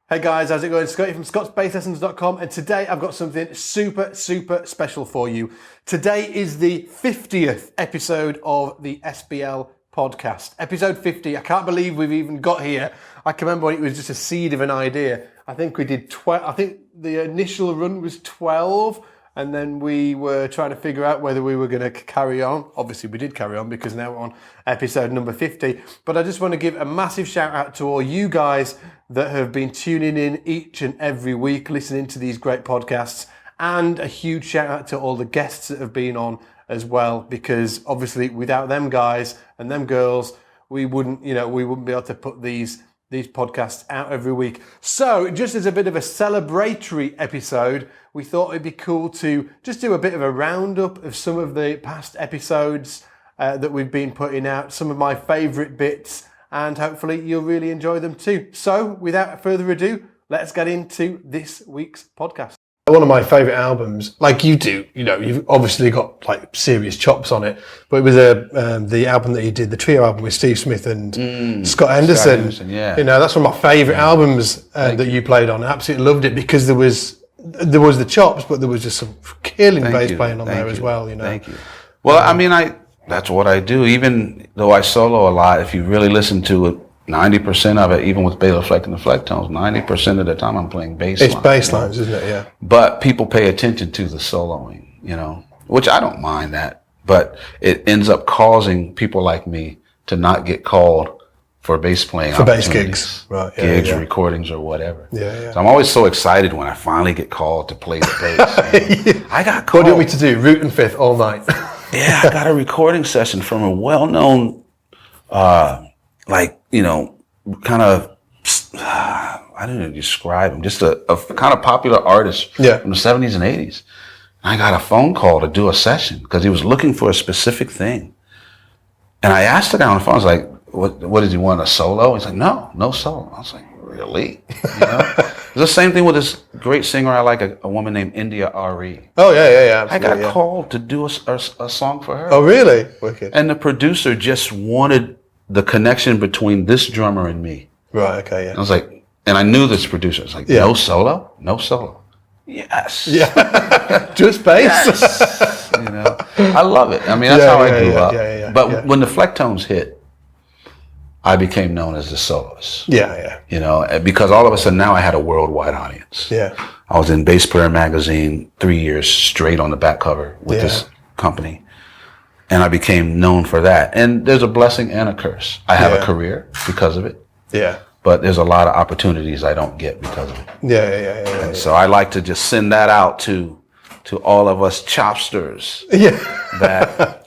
Hey guys, how's it going? Scotty from scotsbasslessons.com, and today I've got something super special for you. Today is the 50th episode of the SBL podcast. Episode 50. I can't believe we've even got here. I can remember when it was just a seed of an idea. I think we did 12. I think the initial run was 12, and then we were trying to figure out whether we were going to carry on. Obviously, we did carry on because now we're on episode number 50. But I just want to give a massive shout out to all you guys that have been tuning in each and every week, listening to these great podcasts, and a huge shout out to all the guests that have been on as well, because obviously without them guys and them girls, we wouldn't be able to put these podcasts out every week. So just as a bit of a celebratory episode, we thought it'd be cool to just do a bit of a roundup of some of the past episodes that we've been putting out, some of my favorite bits, and hopefully you'll really enjoy them too. So without further ado, let's get into this week's podcast. One of my favourite albums, like you do, you've obviously got like serious chops on it, but it was the album that you did, the trio album with Steve Smith and Scott Henderson. Yeah. That's one of my favourite albums that you played on. I absolutely loved it because there was the chops, but there was just some killing bass playing on there as well. Thank you. Well, that's what I do. Even though I solo a lot, if you really listen to it, 90% of it, even with bass reflect and the fleck tones, 90% of the time I'm playing bass lines. It's bass lines, isn't it? Yeah. But people pay attention to the soloing, which I don't mind that. But it ends up causing people like me to not get called for bass playing for bass gigs, right? Yeah, gigs, recordings, or whatever. Yeah. So I'm always so excited when I finally get called to play the bass. I got called. What do you want me to do? Root and fifth all night. Yeah, I got a recording session from a well-known, kind of, I don't know, describe him, just a kind of popular artist from the 70s and 80s. I got a phone call to do a session because he was looking for a specific thing. And I asked the guy on the phone, I was like, what does he want, a solo? He's like, no solo. I was like, really? It's the same thing with this great singer I like, a woman named India Ari. Oh, yeah. I got called to do a song for her. Oh, really? Wicked. And the producer just wanted the connection between this drummer and me. Right, okay, yeah. I was like, and I knew this producer. I was like, no solo? No solo. Yes. Yeah. Just bass. Yes. I love it. That's how I grew up. Yeah, but when the fleck tones hit, I became known as the soloist. Yeah. Because all of a sudden now I had a worldwide audience. Yeah. I was in Bass Player magazine 3 years straight on the back cover with this company. And I became known for that. And there's a blessing and a curse. I have a career because of it. Yeah. But there's a lot of opportunities I don't get because of it. Yeah. So I like to just send that out to all of us chopsters. Yeah. That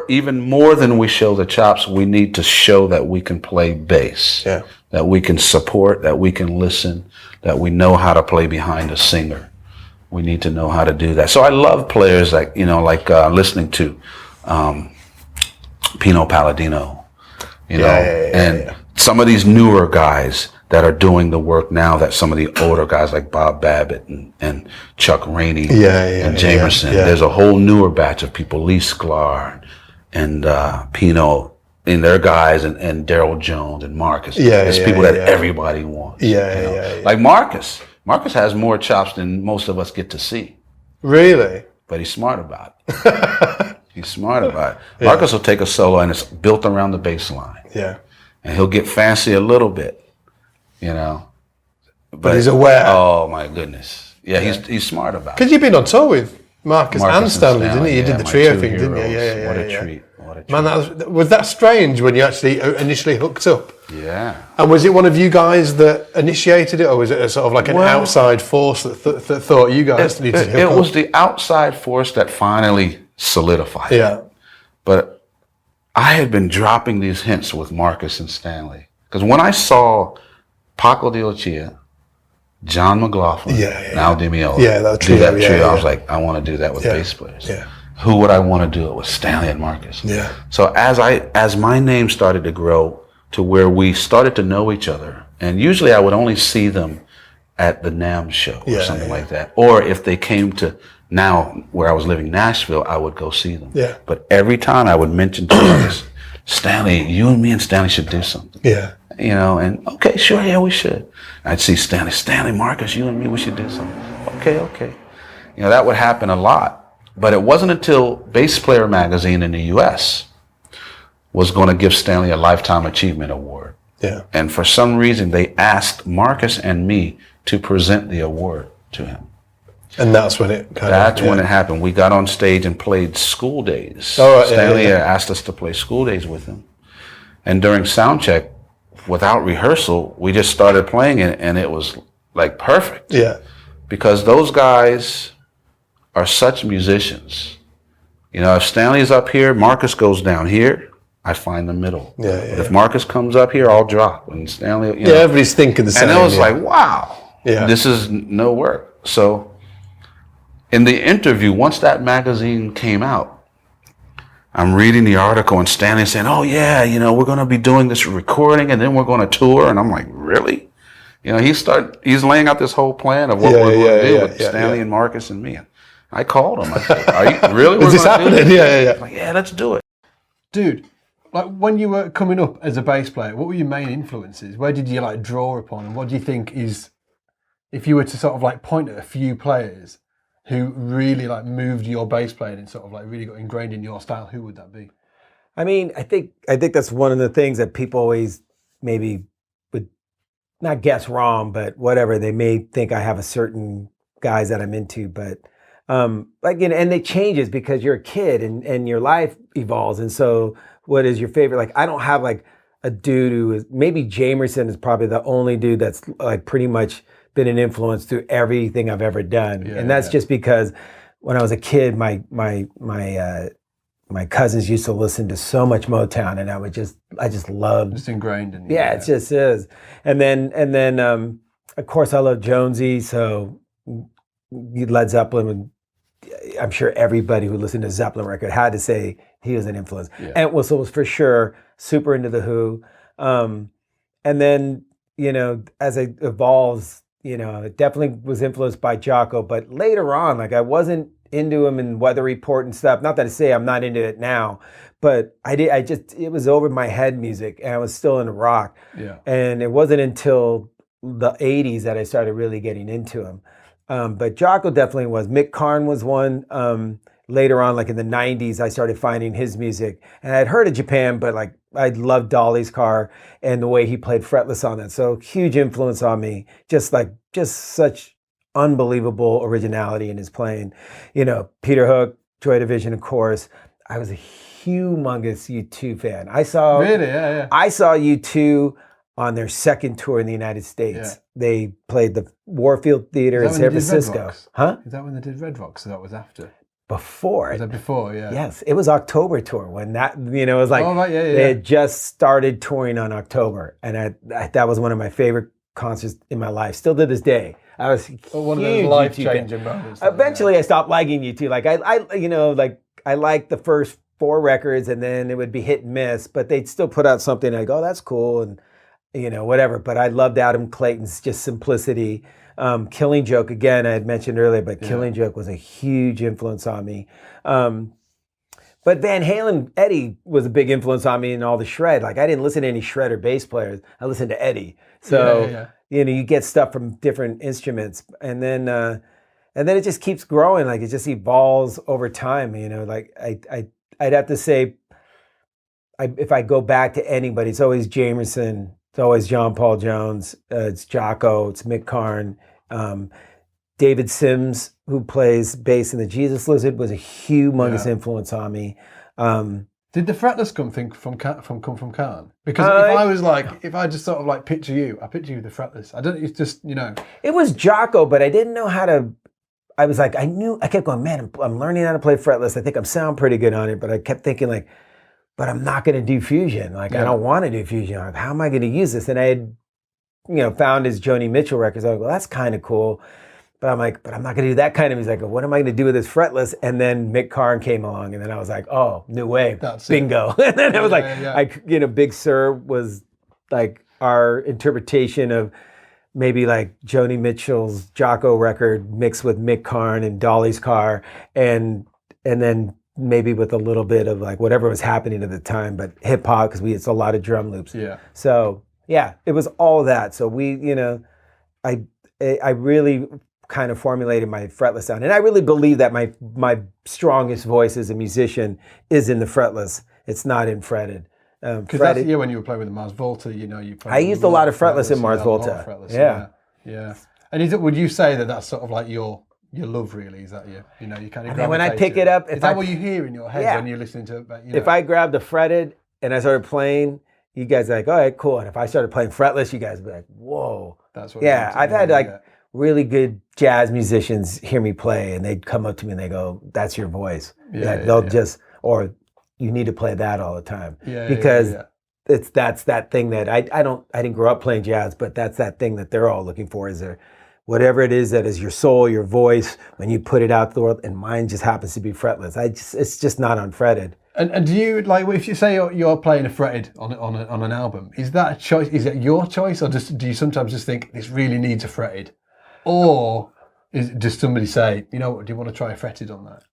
even more than we show the chops, we need to show that we can play bass. Yeah. That we can support, that we can listen, that we know how to play behind a singer. We need to know how to do that. So I love players like listening to Pino Palladino, and some of these newer guys that are doing the work now that some of the older guys like Bob Babbitt and Chuck Rainey and Jamerson. There's a whole newer batch of people, Lee Sklar and Pino and their guys and Daryl Jones and Marcus. It's people that everybody wants. Like Marcus. Marcus has more chops than most of us get to see. Really? But he's smart about it. Marcus will take a solo and it's built around the bass line. Yeah. And he'll get fancy a little bit, But he's aware. Oh my goodness. Yeah, he's smart about it. Because you've been on tour with Marcus and Stanley, didn't you? You did the trio thing, didn't you? Yeah. What a treat. Man, was that strange when you actually initially hooked up? Yeah. And was it one of you guys that initiated it, or was it a sort of like an outside force that thought you guys needed to hook up? It was the outside force that finally solidified it. Yeah. But I had been dropping these hints with Marcus and Stanley. Because when I saw Paco de Lucia, John McLaughlin, and Al Di Meola do that trio, I was like, I want to do that with bass players. Yeah. Who would I want to do it with? Stanley and Marcus. Yeah. So as my name started to grow to where we started to know each other, and usually I would only see them at the NAMM show or something like that. Or if they came to now where I was living, Nashville, I would go see them. Yeah. But every time I would mention to Marcus, Stanley, you and me and Stanley should do something. Yeah. you know, and okay, sure, yeah, we should. I'd see Stanley, Marcus, you and me, we should do something. Okay. You know, that would happen a lot. But it wasn't until Bass Player magazine in the US was going to give Stanley a Lifetime Achievement Award. Yeah. And for some reason, they asked Marcus and me to present the award to him. And that's when it when it happened. We got on stage and played School Days. Oh, right, Stanley asked us to play School Days with him. And during sound check, without rehearsal, we just started playing it, and it was like perfect. Yeah. Because those guys are such musicians. You know, if Stanley's up here, Marcus goes down here, I find the middle. Yeah. But if Marcus comes up here, I'll drop. And Stanley, you know, everybody's thinking the same. And it was like, wow, this is no work. So in the interview, once that magazine came out, I'm reading the article and Stanley saying, oh yeah, you know, we're going to be doing this recording and then we're going to tour. And I'm like, really? You know, he's laying out this whole plan of what we're going to do with Stanley and Marcus and me. And I called him. I said, are you really? Is this happening? Yeah. Like, yeah, let's do it. Dude, like when you were coming up as a bass player, what were your main influences? Where did you like draw upon? And what do you think is, if you were to sort of like point at a few players who really like moved your bass playing and sort of like really got ingrained in your style, who would that be? I mean, I think that's one of the things that people always maybe would not guess wrong, but whatever. They may think I have a certain guys that I'm into, but like, you know, and it changes because you're a kid and your life evolves. And so what is your favorite? Like, I don't have like a dude who is, maybe Jamerson is probably the only dude that's like pretty much been an influence through everything I've ever done. And that's just because when I was a kid, my cousins used to listen to so much Motown, and I just loved. Just ingrained in you. Yeah, it just is. And then of course I love Jonesy, so Led Zeppelin. I'm sure everybody who listened to Zeppelin record had to say he was an influence. Yeah. And was for sure super into the Who. And then, you know, as it evolves, you know, it definitely was influenced by Jocko, but later on, like I wasn't into him in Weather Report and stuff. Not that I say I'm not into it now, but it was over my head music and I was still into rock. Yeah. And it wasn't until the 80s that I started really getting into him. But Jocko definitely was. Mick Karn was one. Later on, like in the 90s, I started finding his music. And I'd heard of Japan, but like I loved Dolly's Car and the way he played fretless on that. So huge influence on me. Just such unbelievable originality in his playing. You know, Peter Hook, Joy Division, of course. I was a humongous U2 fan. I saw U2 on their second tour in the United States. Yeah. They played the Warfield Theater in San Francisco. Huh? Is that when they did Red Rocks? So that was after? Before. Was that before? Yeah. Yes, it was October tour when that, you know, it was like they had just started touring on October, and that was one of my favorite concerts in my life. Still to this day, I was one of those life-changing moments. Eventually, I stopped liking U2. Like I liked the first 4 records, and then it would be hit and miss, but they'd still put out something like, oh, that's cool, and you know, whatever. But I loved Adam Clayton's just simplicity. Killing Joke, again, I had mentioned earlier, but Killing Joke was a huge influence on me. But Van Halen, Eddie was a big influence on me in all the shred. Like I didn't listen to any shred or bass players. I listened to Eddie. So, you know, you get stuff from different instruments. And then it just keeps growing. Like it just evolves over time. You know, like I'd have to say, if I go back to anybody, it's always Jamerson. It's always John Paul Jones. It's Jocko. It's Mick Karn. David Sims, who plays bass in the Jesus Lizard, was a humongous influence on me. Did the fretless come from Karn? Because if I just sort of like picture you, I picture you with the fretless. I don't. It's just, you know. It was Jocko, but I didn't know how to. I was like, I kept going, man, I'm learning how to play fretless. I think I'm sound pretty good on it, but I kept thinking like, but I'm not going to do fusion. Like, I don't want to do fusion. Like, how am I going to use this? And I had, you know, found his Joni Mitchell records. I was like, well, that's kind of cool. But I'm like, but I'm not going to do that kind of music. Like, what am I going to do with this fretless? And then Mick Karn came along, and then I was like, oh, new wave. That's bingo. And then it was like, you know, Big Sur was like our interpretation of maybe like Joni Mitchell's Jocko record mixed with Mick Karn and Dolly's Car, and then maybe with a little bit of like whatever was happening at the time, but hip hop, because it's a lot of drum loops. Yeah. So Yeah, it was all that. So I really kind of formulated my fretless sound, and I really believe that my strongest voice as a musician is in the fretless. It's not in fretted. Because that's when you were playing with the Mars Volta, you played. I used a lot of fretless in Mars Volta. Yeah. And would you say that that's sort of like your love, really? Is that you kind of? When I pick it up, is that what you hear in your head when you're listening to it? If I grabbed the fretted and I started playing, you guys are like, all right, cool. And if I started playing fretless, you guys would be like, whoa. That's what. Yeah, I've had really good jazz musicians hear me play, and they'd come up to me and they go, "That's your voice." Or you need to play that all the time because that's that thing that I didn't grow up playing jazz, but that's that thing that they're all looking for. Is there whatever it is that is your soul, your voice when you put it out to the world, and mine just happens to be fretless. It's just not unfretted. And do you if you say you're playing a fretted on an album, is that a choice? Is it your choice, or do you sometimes just think this really needs a fretted, or does somebody say, do you want to try a fretted on that?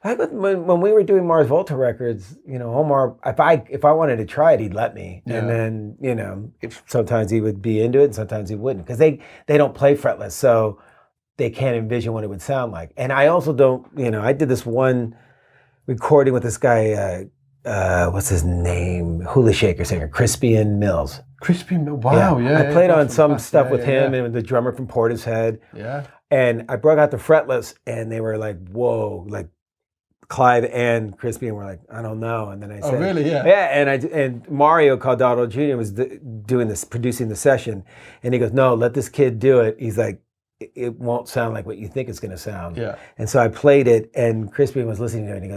When we were doing Mars Volta records, Omar, if I wanted to try it, he'd let me, and then if sometimes he would be into it, and sometimes he wouldn't, because they don't play fretless, so they can't envision what it would sound like. And I also don't, I did this one recording with this guy, what's his name? Hula shaker singer, Crispian Mills. Crispian Mills, wow, yeah. I played on some stuff with him and the drummer from Portishead. Yeah. And I brought out the fretless, and they were like, whoa, like Clive and Crispian were like, I don't know. And then I said, oh, really? Yeah. Yeah, and Mario Caldato Jr. was producing the session, and he goes, no, let this kid do it. He's like, it won't sound like what you think it's going to sound. Yeah. And so I played it, and Crispian was listening to it, and he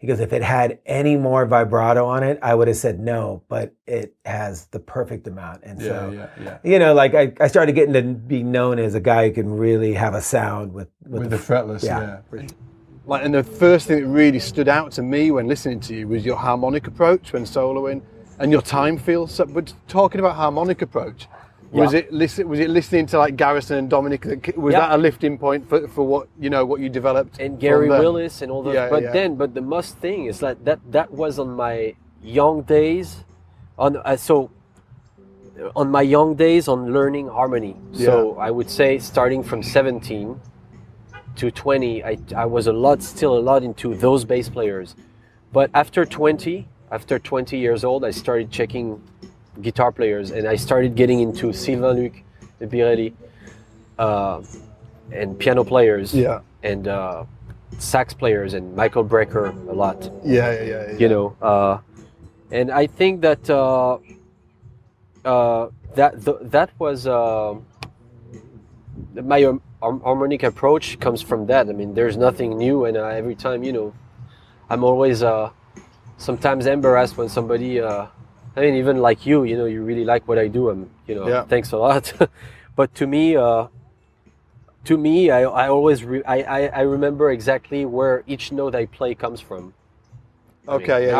goes, if it had any more vibrato on it, I would have said no, but it has the perfect amount. And I started getting to be known as a guy who can really have a sound with the fretless. Yeah. And the first thing that really stood out to me when listening to you was your harmonic approach when soloing, and your time feel. So, but talking about harmonic approach. Was it listening to like Garrison and Dominic? Was that a lifting point for what you developed? And Gary Willis and all those. But the most thing is that was on my young days, on my young days on learning harmony. So I would say starting from 17 to 20, I was still a lot into those bass players. But after 20 years old, I started checking guitar players, and I started getting into Sylvain Luc, the Birelli, and piano players, and sax players, and Michael Brecker a lot. And I think that that was my harmonic approach comes from that. I mean, there's nothing new, and every time, I'm always sometimes embarrassed when somebody. Even like you really like what I do. Thanks a lot. But to me, I always I remember exactly where each note I play comes from. Now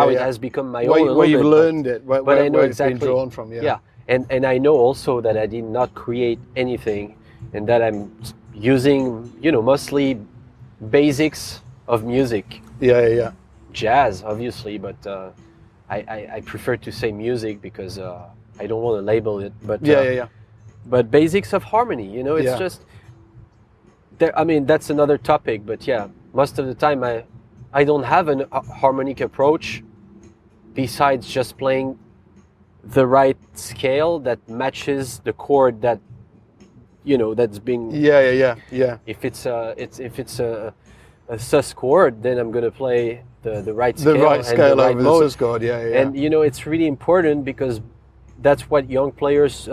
it has become my own. Where you've learned it, but I know exactly it's been drawn from. Yeah. And I know also that I did not create anything, and that I'm using mostly basics of music. Yeah. Jazz, obviously, but. I prefer to say music because I don't want to label it, but but basics of harmony, it's just there. I mean, that's another topic, but most of the time I don't have a harmonic approach besides just playing the right scale that matches the chord that that's being If it's a sus chord, then I'm gonna play the right scale, over the sus chord, And it's really important because that's what young players,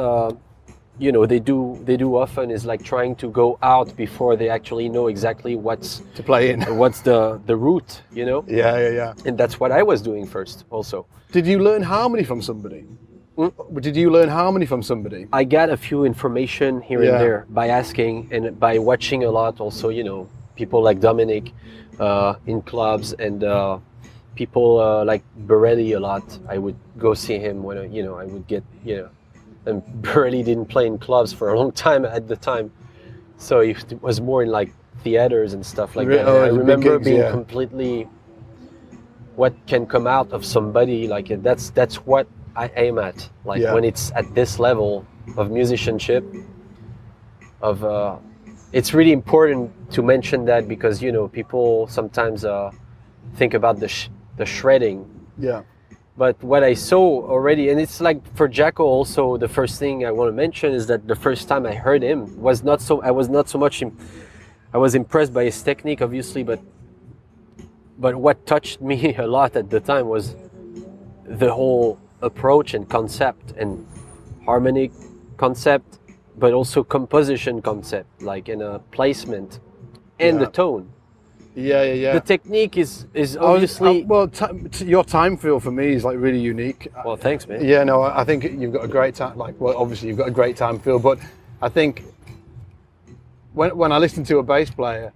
they do often, is like trying to go out before they actually know exactly what's to play in, what's the route, Yeah. And that's what I was doing first, also. Did you learn harmony from somebody? Did you learn harmony from somebody? I got a few information here and there by asking and by watching a lot. Also, people like Dominic in clubs, and people like Birelli a lot. I would go see him when I would get and Birelli didn't play in clubs for a long time at the time, so it was more in like theaters and stuff like that. I remember being completely what can come out of somebody like that's what I aim at. Like when it's at this level of musicianship, it's really important to mention that because people sometimes think about the shredding. Yeah. But what I saw already, and it's like for Jacko also, the first thing I want to mention is that the first time I heard him I was not so much. I was impressed by his technique, obviously, but what touched me a lot at the time was the whole approach and concept and harmonic concept, but also composition concept, like in a placement and the tone. Yeah. The technique is obviously... your time feel for me is like really unique. Well, thanks, man. Yeah, no, I think you've got a great time. Obviously you've got a great time feel, but I think when I listen to a bass player,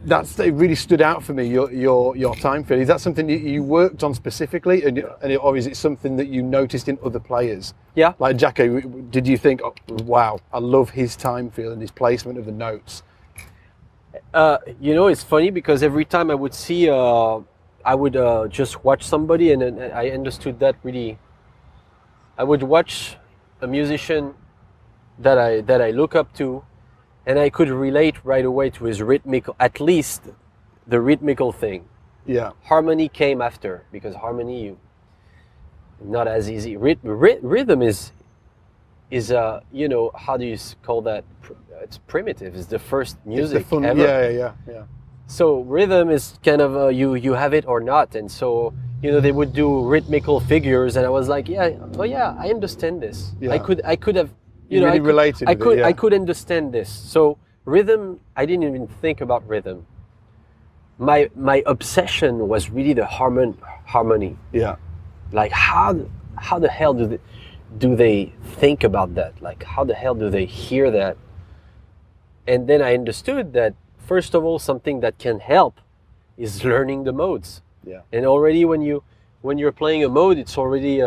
it really stood out for me. Your time feel, is that something you worked on specifically, or is it something that you noticed in other players? Yeah. Like Jacko, did you think, oh, wow, I love his time feel and his placement of the notes? It's funny because every time I would see, I would just watch somebody, and I understood that really. I would watch a musician that I look up to, and I could relate right away to his rhythmical, at least the rhythmical thing. Yeah. Harmony came after, because harmony, not as easy. Rhythm is how do you call that? It's primitive. It's the first music ever. Yeah. So rhythm is kind of you have it or not, and so they would do rhythmical figures, and I was like, I understand this. Yeah. I could have, really related. I could understand this. So rhythm, I didn't even think about rhythm. My obsession was really the harmony. Yeah. Like how the hell do they think about that? Like how the hell do they hear that? And then I understood that, first of all, something that can help is learning the modes. Yeah. And already when you're playing a mode, it's already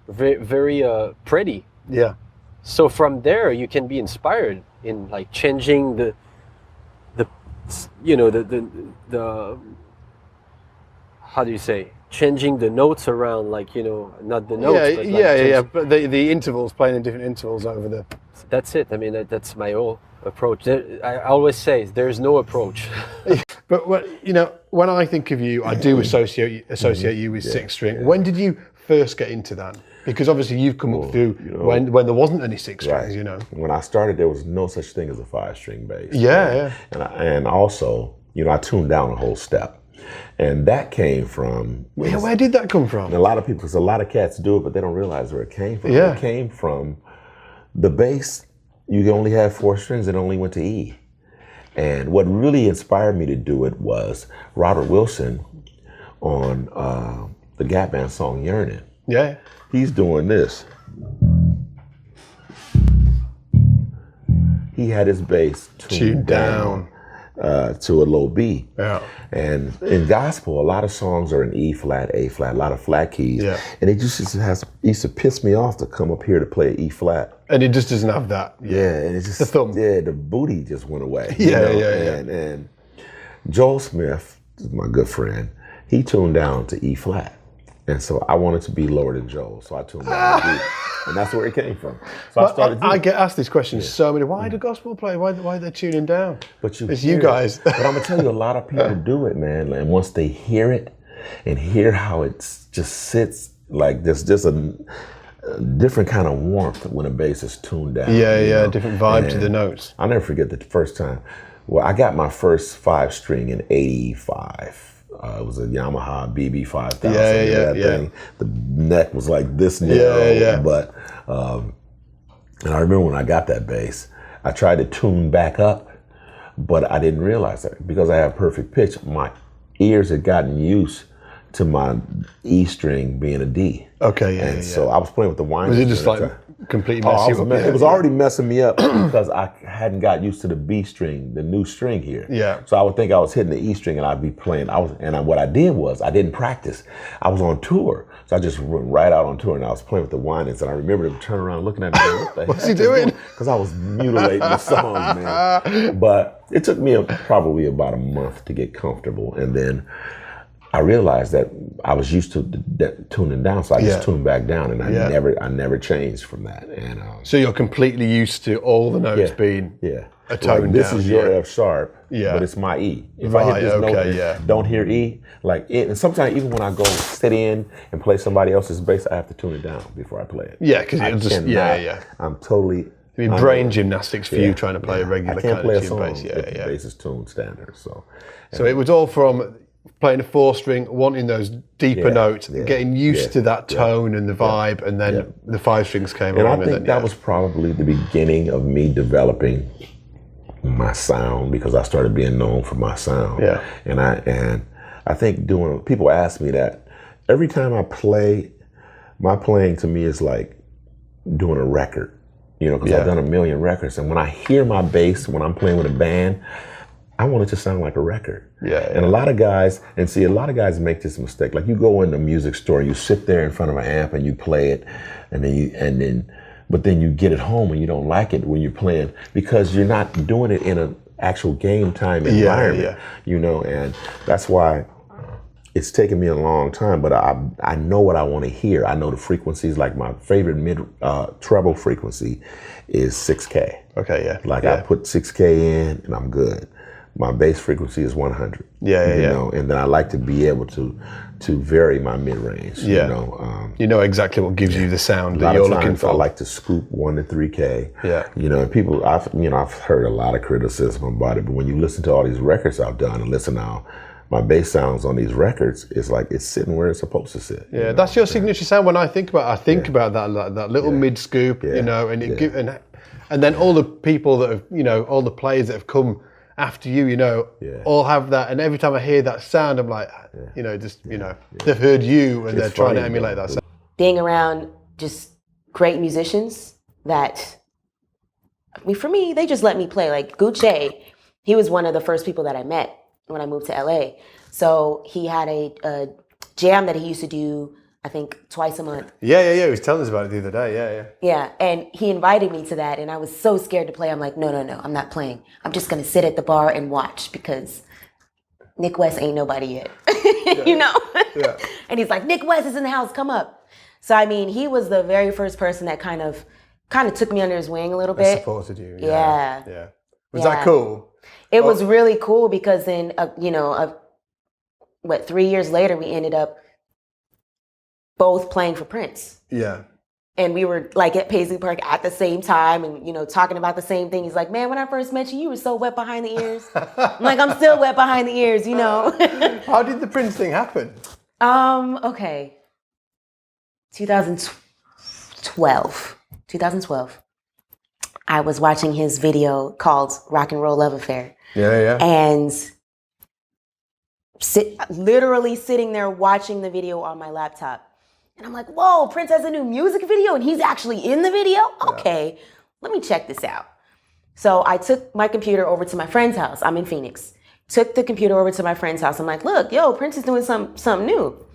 very, very pretty. Yeah. So from there, you can be inspired in like changing the how do you say? Changing the notes around, like not the notes. But the intervals, playing in different intervals over the. That's it. I mean, that's my whole approach. I always say there's no approach. But when I think of you, I do associate you with six string. Yeah. When did you first get into that? Because obviously you've come up through when there wasn't any six strings. Right. When I started, there was no such thing as a 5-string bass. Yeah. And also, I tuned down a whole step. And that came from... Where did that come from? A lot of people, because a lot of cats do it, but they don't realize where it came from. Yeah. It came from the bass. You only had 4 strings and only went to E. And what really inspired me to do it was Robert Wilson on the Gap Band song Yearning. Yeah. He's doing this. He had his bass tuned down to a low B. Yeah. And in gospel, a lot of songs are in E flat, A flat, a lot of flat keys. Yeah. And it just used to piss me off to come up here to play E flat. And it just doesn't have that. Yeah, and it just the thumb. Yeah, the booty just went away. Yeah. And Joel Smith, my good friend, he tuned down to E flat. And so I wanted to be lower than Joel, so I tuned down to E. And that's where it came from. So I get asked this question so many. Why do gospel play? Why are they tuning down? But it's you guys. But I'm gonna tell you, a lot of people do it, man. And once they hear it and hear how it just sits, like there's just a different kind of warmth when a bass is tuned down. Yeah, different vibe to the notes. I'll never forget the first time. Well, I got my first 5-string in '85. It was a Yamaha BB 5000. Thing. The neck was like this narrow. But and I remember when I got that bass, I tried to tune back up, but I didn't realize that because I have perfect pitch. My ears had gotten used to my E string being a D. Okay, So I was playing with the wine. Was it just like completely messy up? It was already messing me up because I hadn't got used to the B string, the new string here. Yeah. So I would think I was hitting the E string and I'd be playing. What I did was I didn't practice. I was on tour, so I just went right out on tour and I was playing with the whinings. And I remember them turning around looking at me. What the What's he doing? Because I was mutilating the songs, man. But it took me probably about a month to get comfortable, and then I realized that I was used to tuning down, so I just tuned back down, and I never changed from that. And so you're completely used to all the notes being a tone this down. is your F sharp, but it's my E. If I hit this note and don't hear E, like it, and sometimes even when I go sit in and play somebody else's bass, I have to tune it down before I play it. Yeah, because it'll just I'm totally. I mean, brain gymnastics for you trying to play a regular kind of tune bass. The bass is tuned standard. So it was all from playing a 4-string, wanting those deeper notes, getting used to that tone and the vibe, and then the 5 strings came along. And I think that was probably the beginning of me developing my sound, because I started being known for my sound. Yeah. And I think people ask me that every time I play, my playing to me is like doing a record. Because I've done 1 million records, and when I hear my bass, when I'm playing with a band, I want it to sound like a record. And a lot of guys make this mistake. Like, you go in the music store, you sit there in front of an amp and you play it, but then you get it home and you don't like it when you're playing, because you're not doing it in an actual game time environment. And that's why it's taken me a long time, but I know what I want to hear. I know the frequencies. Like, my favorite treble frequency is 6K. I put 6K in and I'm good. My bass frequency is 100. And then I like to be able to vary my mid range. You know exactly what gives you the sound that you're looking for. I like to scoop 1 to 3K. And people, I've heard a lot of criticism about it, but when you listen to all these records I've done and listen now, my bass sounds on these records, it's like it's sitting where it's supposed to sit. That's your signature sound. When I think about about that little mid scoop, and then all the people that have, all the players that have come after you, all have that. And every time I hear that sound, I'm like, they've heard you and they're trying to emulate that sound. Being around just great musicians that, for me, they just let me play. Like Gouche, he was one of the first people that I met when I moved to LA. So he had a jam that he used to do, I think, twice a month. He was telling us about it the other day. Yeah, and he invited me to that, and I was so scared to play. I'm like, no, I'm not playing. I'm just gonna sit at the bar and watch, because Nik West ain't nobody yet, And he's like, Nik West is in the house, come up. So I mean, he was the very first person that kind of took me under his wing a little bit. Supported you. Yeah. Was that cool? It was really cool, because then, 3 years later, we ended up both playing for Prince. And we were like at Paisley Park at the same time and, talking about the same thing. He's like, man, when I first met you, you were so wet behind the ears. I'm like, I'm still wet behind the ears, How did the Prince thing happen? Okay. 2012. I was watching his video called Rock and Roll Love Affair. And literally sitting there watching the video on my laptop. And I'm like, whoa, Prince has a new music video and he's actually in the video? Okay, let me check this out. So I took my computer over to my friend's house. I'm in Phoenix. Took the computer over to my friend's house. I'm like, look, Prince is doing something new.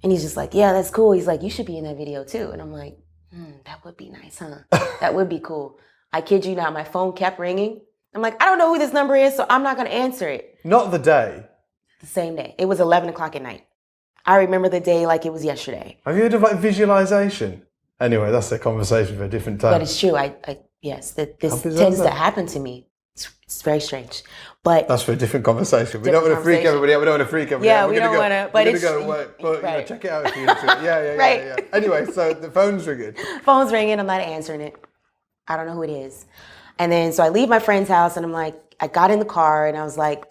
And he's just like, yeah, that's cool. He's like, you should be in that video too. And I'm like, that would be nice, huh? That would be cool. I kid you not, my phone kept ringing. I'm like, I don't know who this number is, so I'm not going to answer it. Not the day. The same day. It was 11 o'clock at night. I remember the day like it was yesterday. Have you heard of visualization? Anyway, that's a conversation for a different time. But it's true. Yes, this tends to happen to me. It's very strange. But that's for a different conversation. We don't want to freak everybody out. Yeah, we don't want to. But it's check it out if you're into it. Yeah. Anyway, so the phone's ringing. Phone's ringing. I'm not answering it. I don't know who it is. And then so I leave my friend's house and I'm like, I got in the car and I was like,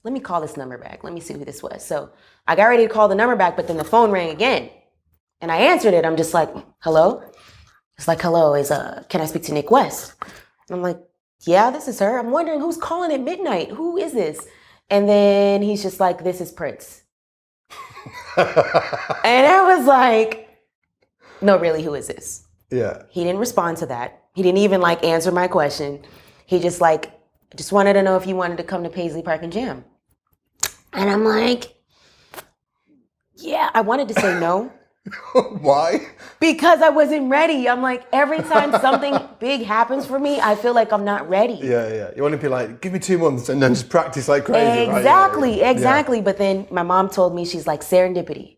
let me call this number back. Let me see who this was. So I got ready to call the number back, but then the phone rang again. And I answered it. I'm just like, hello? It's like, hello, can I speak to Nik West? And I'm like, yeah, this is her. I'm wondering who's calling at midnight. Who is this? And then he's just like, this is Prince. And I was like, no, really, who is this? Yeah. He didn't respond to that. He didn't even answer my question. He just wanted to know if you wanted to come to Paisley Park and jam. And I'm like, yeah, I wanted to say no, Why? Because I wasn't ready. I'm like, every time something big happens for me, I feel like I'm not ready. Yeah. You want to be like, give me 2 months and then just practice like crazy. Exactly, right? exactly. But then my mom told me, she's like, serendipity.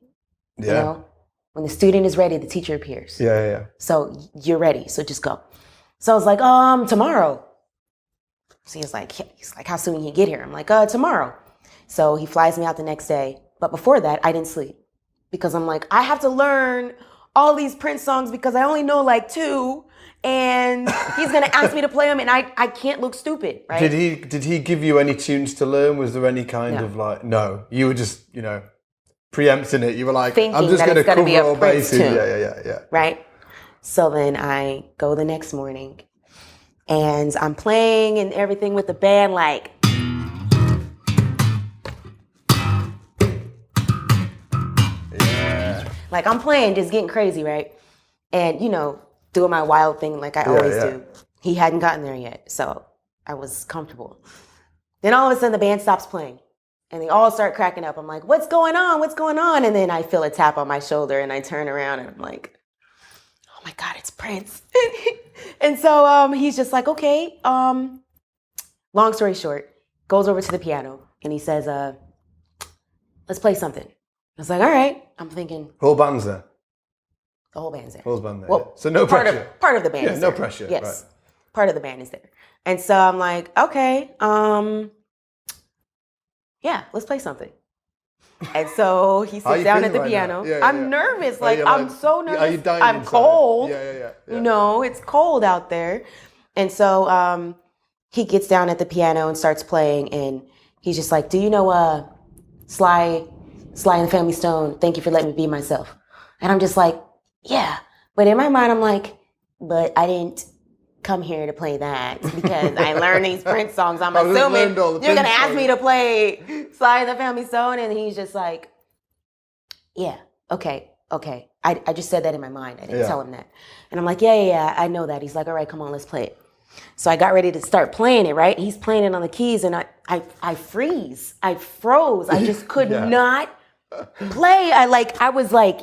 Yeah. You know, when the student is ready, the teacher appears. Yeah. So you're ready. So just go. So I was like, tomorrow. So he's like, how soon can you get here? I'm like, tomorrow. So he flies me out the next day. But before that, I didn't sleep because I'm like, I have to learn all these Prince songs because I only know like 2, and he's gonna ask me to play them, and I can't look stupid, right? Did he give you any tunes to learn? Was there any kind of like, no, you were just, preempting it. You were like, thinking I'm just going to cover be a all Prince bases. tune. Yeah. Right? So then I go the next morning and I'm playing and everything with the band, like, like I'm playing, just getting crazy, right? And, doing my wild thing like I always do. He hadn't gotten there yet, so I was comfortable. Then all of a sudden the band stops playing and they all start cracking up. I'm like, what's going on? What's going on? And then I feel a tap on my shoulder and I turn around and I'm like, oh my God, it's Prince. And so he's just like, okay. Long story short, goes over to the piano and he says, let's play something. I was like, all right. I'm thinking. Whole band's there. The whole band's there. Whole band there. Well, so no pressure. Part of the band is there. No pressure. Yes. Right. Part of the band is there. And so I'm like, okay, yeah, let's play something. And so he sits down at the piano. I'm nervous. Like, I'm so nervous. Are you dying I'm inside? cold. Yeah. It's cold out there. And so he gets down at the piano and starts playing. And he's just like, do you know Sly and the Family Stone, Thank You for Letting Me Be Myself? And I'm just like, yeah. But in my mind, I'm like, but I didn't come here to play that because I learned these Prince songs. I'm assuming you're going to ask me to play Sly and the Family Stone. And he's just like, yeah, okay. I just said that in my mind. I didn't tell him that. And I'm like, yeah, I know that. He's like, all right, come on, let's play it. So I got ready to start playing it, right? He's playing it on the keys and I freeze. I froze. I just could not play. I was like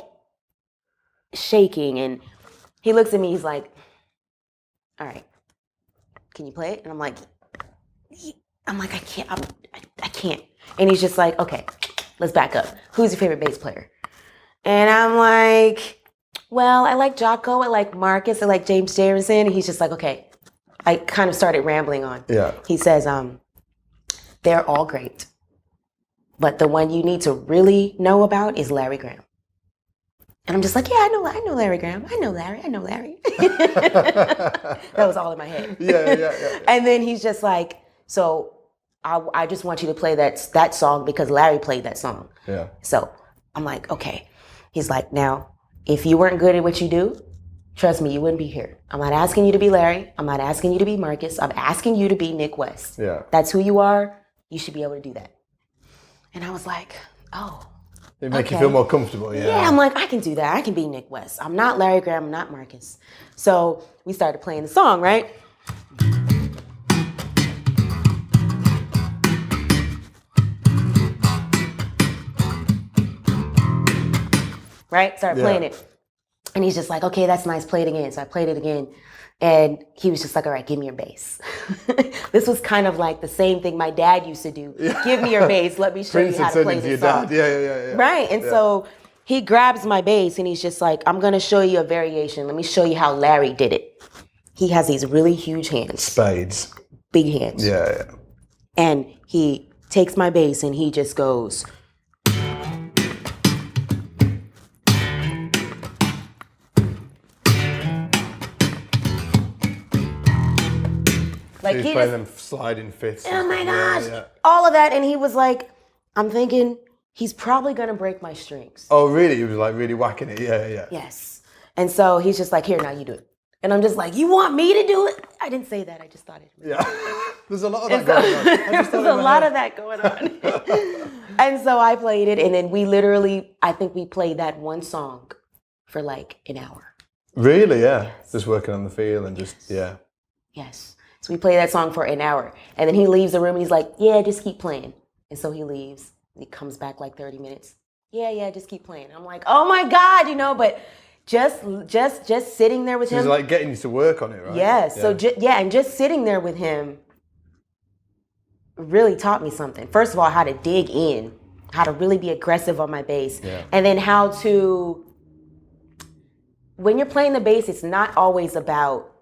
shaking, and he looks at me, he's like, all right, can you play it? And I'm like, I can't. And he's just like, okay, let's back up. Who's your favorite bass player? And I'm like, well, I like Jocko, I like Marcus, I like James Jamerson. And he's just like, okay. I kind of started rambling on. Yeah. He says, they're all great, but the one you need to really know about is Larry Graham. And I'm just like, yeah, I know Larry Graham. I know Larry. That was all in my head. Yeah. And then he's just like, so I just want you to play that song because Larry played that song. Yeah. So I'm like, okay. He's like, now, if you weren't good at what you do, trust me, you wouldn't be here. I'm not asking you to be Larry. I'm not asking you to be Marcus. I'm asking you to be Nik West. Yeah. That's who you are. You should be able to do that. And I was like, oh. It make you feel more comfortable, yeah. Yeah, I'm like, I can do that. I can be Nik West. I'm not Larry Graham. I'm not Marcus. So we started playing the song, right? Right? Started playing it. And he's just like, okay, that's nice. Play it again. So I played it again. And he was just like, all right, give me your bass. This was kind of like the same thing my dad used to do. Give me your bass. Let me show you how to play this song. Yeah. Right. And so he grabs my bass and he's just like, I'm going to show you a variation. Let me show you how Larry did it. He has these really huge hands. Spades. Big hands. Yeah. And he takes my bass and he just goes... Like he's playing them sliding fifths. Oh my gosh. Yeah. All of that. And he was like, I'm thinking he's probably going to break my strings. Oh, really? He was like really whacking it. Yeah. Yes. And so he's just like, here, now you do it. And I'm just like, you want me to do it? I didn't say that. I just thought it. Yeah. There's a lot of that going on. There's a lot of that going on. And so I played it. And then we literally, I think we played that one song for like an hour. Really? Yeah. Yes. Just working on the feel and just, yeah. Yes. So we play that song for an hour. And then he leaves the room and he's like, yeah, just keep playing. And so he leaves. And he comes back like 30 minutes. yeah, just keep playing. I'm like, oh my God, you know, but just sitting there with him. He's like getting you to work on it, right? Yeah, so and just sitting there with him really taught me something. First of all, how to dig in, how to really be aggressive on my bass, and then how to, when you're playing the bass, it's not always about,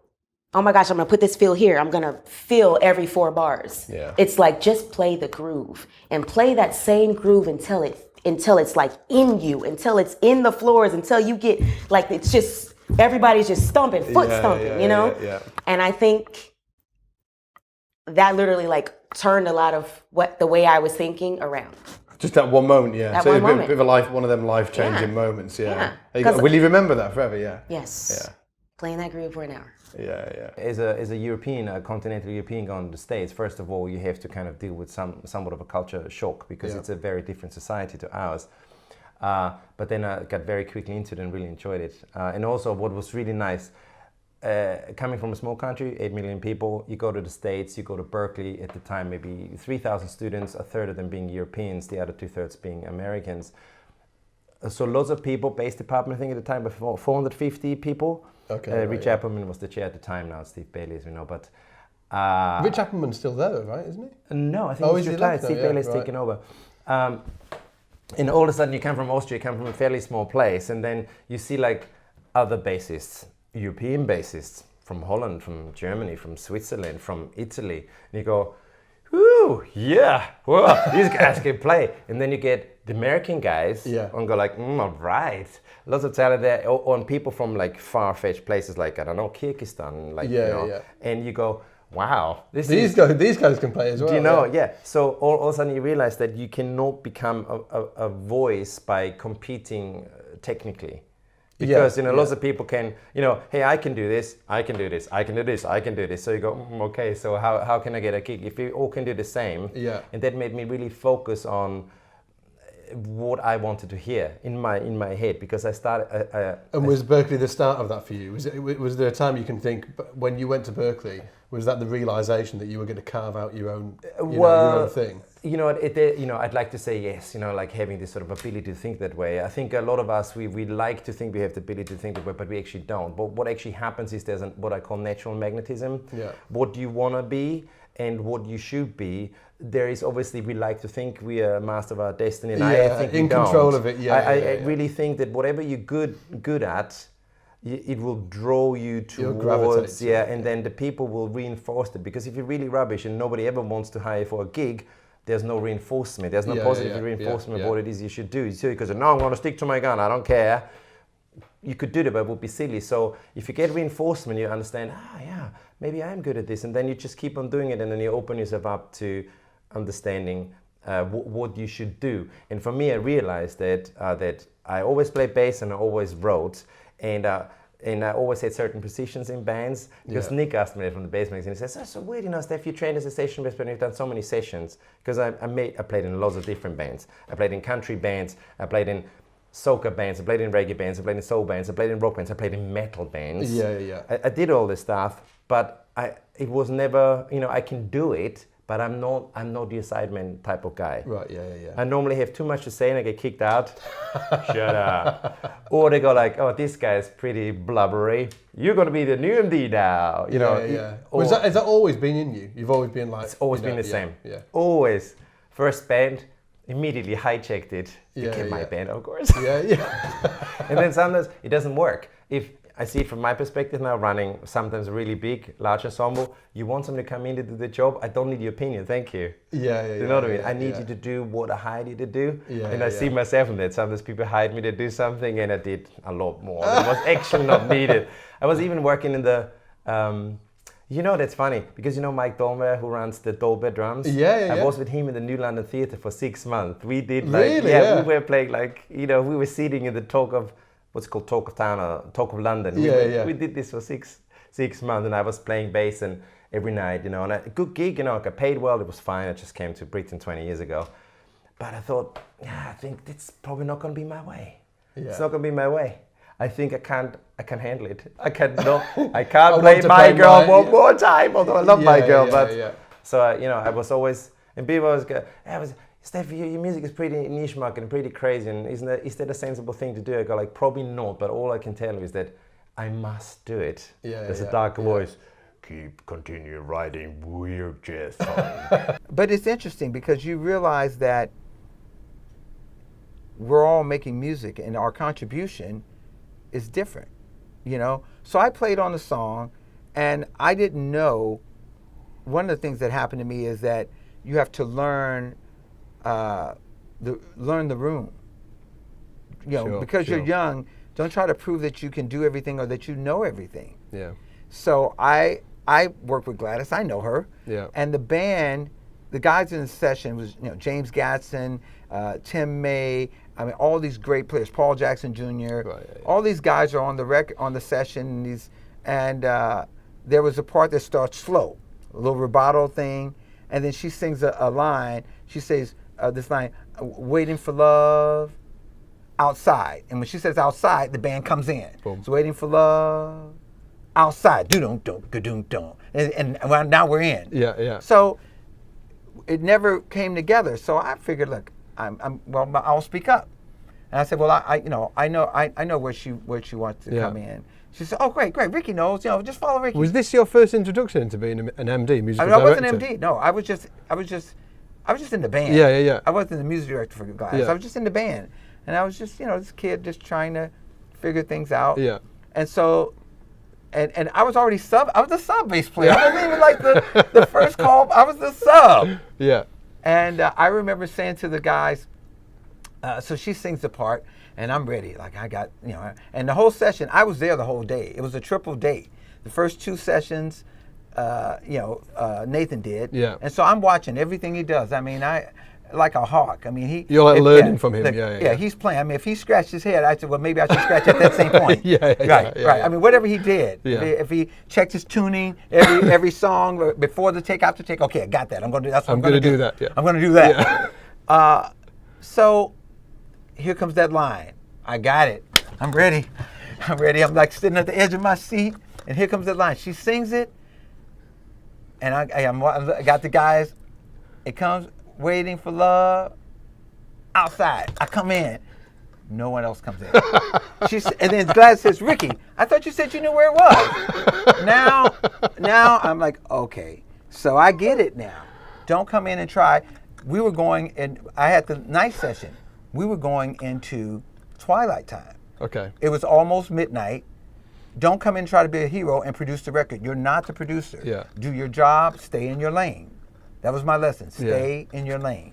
oh my gosh, I'm gonna put this feel here. I'm gonna feel every 4 bars. Yeah. It's like, just play the groove and play that same groove until it's like in you, until it's in the floors, until you get like, it's just, everybody's just stomping, foot stomping, you know? Yeah. And I think that literally like turned a lot of the way I was thinking around. Just that one moment, yeah. That so one it's moment. A bit of one of them life-changing moments, yeah. Will you remember that forever, yeah? Yes. Yeah. Playing that groove for an hour. Yeah. As a European, a continental European going to the States, first of all, you have to kind of deal with somewhat of a culture shock because it's a very different society to ours. But then I got very quickly into it and really enjoyed it. And also what was really nice, coming from a small country, 8 million people, you go to the States, you go to Berkeley, at the time maybe 3,000 students, a third of them being Europeans, the other 2/3 being Americans. So lots of people, bass department I think at the time, but 450 people. Okay. Rich Appleman was the chair at the time, now Steve Bailey, as we know, but... Rich Appleman's still there though, right, isn't he? No, I think he's retired. Steve Bailey's taken over. And all of a sudden you come from Austria, you come from a fairly small place, and then you see like other bassists, European bassists from Holland, from Germany, from Switzerland, from Italy, and you go, whoo, yeah, whoa, these guys can play. And then you get the American guys and go like, all right. Lots of talent there, on people from like far-fetched places like, I don't know, Kyrgyzstan, like, and you go, wow. These guys can play as well. Do you know, So all of a sudden you realize that you cannot become a voice by competing technically. Because, lots of people can, hey, I can do this, I can do this, I can do this, I can do this. So you go, okay, so how can I get a gig? If we all can do the same. Yeah. And that made me really focus on what I wanted to hear in my head, because I started... and was Berkeley the start of that for you? Was there a time you can think, when you went to Berkeley, was that the realization that you were going to carve out your own, your own thing? I'd like to say yes, like having this sort of ability to think that way. I think a lot of us, we like to think we have the ability to think that way, but we actually don't. But what actually happens is there's what I call natural magnetism. Yeah. What you want to be and what you should be. There is obviously, we like to think we are master of our destiny, and I think in control of it. I really think that whatever you're good at, it will draw you towards, and then the people will reinforce it. Because if you're really rubbish and nobody ever wants to hire you for a gig, there's no reinforcement. There's no positive reinforcement of what it is you should do. So because no, I'm going to stick to my gun. I don't care. You could do that, but it would be silly. So if you get reinforcement, you understand. Maybe I'm good at this, and then you just keep on doing it, and then you open yourself up to understanding what you should do. And for me, I realized that I always played bass and I always wrote, and I always had certain positions in bands, because Nik asked me that from the bass magazine. He says, so weird, Steph, you trained as a session bass player, you've done so many sessions. Because I played in lots of different bands. I played in country bands, I played in soca bands, I played in reggae bands, I played in soul bands, I played in rock bands, I played in metal bands. I did all this stuff, but it was never, I can do it, but I'm not the assignment type of guy. Right, yeah. I normally have too much to say and I get kicked out. Shut up. Or they go like, oh, this guy's pretty blubbery. You're going to be the new MD now. Has that always been in you? You've always been like... It's always been the same. Yeah. Always. First band, immediately hijacked it. Became my band, of course. And then sometimes it doesn't work. If I see it from my perspective now, running sometimes a really big, large ensemble. You want someone to come in to do the job. I don't need your opinion, thank you. You know what I mean? I need you to do what I hired you to do. And I see myself in that. Sometimes people hired me to do something and I did a lot more. It was actually not needed. I was even working in the, that's funny, because Mike Dolmer, who runs the Dolber drums. I was with him in the New London Theatre for 6 months. We did we were playing we were sitting in the talk of, what's called Talk of Town or Talk of London. We did this for six months, and I was playing bass and every night, and a good gig, I got paid well, it was fine. I just came to Britain 20 years ago. But I thought, I think it's probably not going to be my way. It's not going to be my way. I think I can't handle it. I can't play My Girl one more time, although I love My Girl. So, I was always, and people always go, Steph, your music is pretty niche market and pretty crazy, and is that a sensible thing to do? I go like, probably not, but all I can tell you is that I must do it. There's a dark voice. Continue writing, we're just fine. But it's interesting because you realize that we're all making music and our contribution is different, you know? So I played on the song and I didn't know, one of the things that happened to me is that you have to learn the room. You know, because you're young, don't try to prove that you can do everything or that you know everything. Yeah. So I worked with Gladys, I know her. Yeah. And the band, the guys in the session was, you know, James Gatson, Tim May, I mean, all these great players, Paul Jackson Jr. All these guys are on the session. And there was a part that starts slow, a little rubato thing, and then she sings a line. She says this line, "Waiting for love, outside." And when she says outside, the band comes in. Boom. So waiting for love, outside, do-dum-dum. And now we're in. Yeah. So it never came together. So I figured, look, I'll speak up. And I said, well, I know where she wants to come in. She said, oh, great, Rickey knows, you know, just follow Rickey. Was this your first introduction into being an MD, musical director? I wasn't an MD, no, I was just in the band. Yeah. I wasn't the music director for Gladys. I was just in the band. And I was just, you know, this kid just trying to figure things out. Yeah. And so, and I was already I was the sub bass player. I wasn't even like the first call, I was the sub. Yeah. And I remember saying to the guys, so she sings the part, and I'm ready. Like I got, you know, and the whole session, I was there the whole day. It was a triple day. The first 2 sessions, Nathan did. Yeah. And so I'm watching everything he does. I mean, like a hawk. I mean, you're like learning from him. Yeah. He's playing. I mean, if he scratched his head, I said, well, maybe I should scratch at that same point. Right. I mean, whatever he did. Yeah. If he checked his tuning every song before the take, after take. Okay, I got that. I'm going to do that. I'm going to do that. Yeah. I'm going to do that. Yeah. So here comes that line. I got it. I'm ready. I'm like sitting at the edge of my seat, and here comes that line. She sings it, and I got the guys. It comes, waiting for love, outside. I come in. No one else comes in. And then Gladys says, Rickey, I thought you said you knew where it was. Now I'm like, okay, so I get it now. Don't come in and try. We were going, and I had the night session. We were going into twilight time. Okay. It was almost midnight. Don't come in and try to be a hero and produce the record. You're not the producer. Yeah. Do your job, stay in your lane. That was my lesson. Stay in your lane.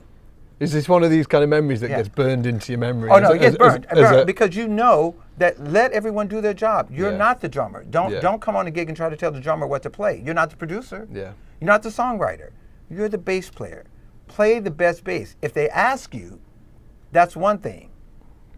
Is this one of these kind of memories that gets burned into your memory? Oh, no, it gets burned. Because you know that let everyone do their job. You're not the drummer. Don't come on a gig and try to tell the drummer what to play. You're not the producer. Yeah. You're not the songwriter. You're the bass player. Play the best bass. If they ask you, that's one thing.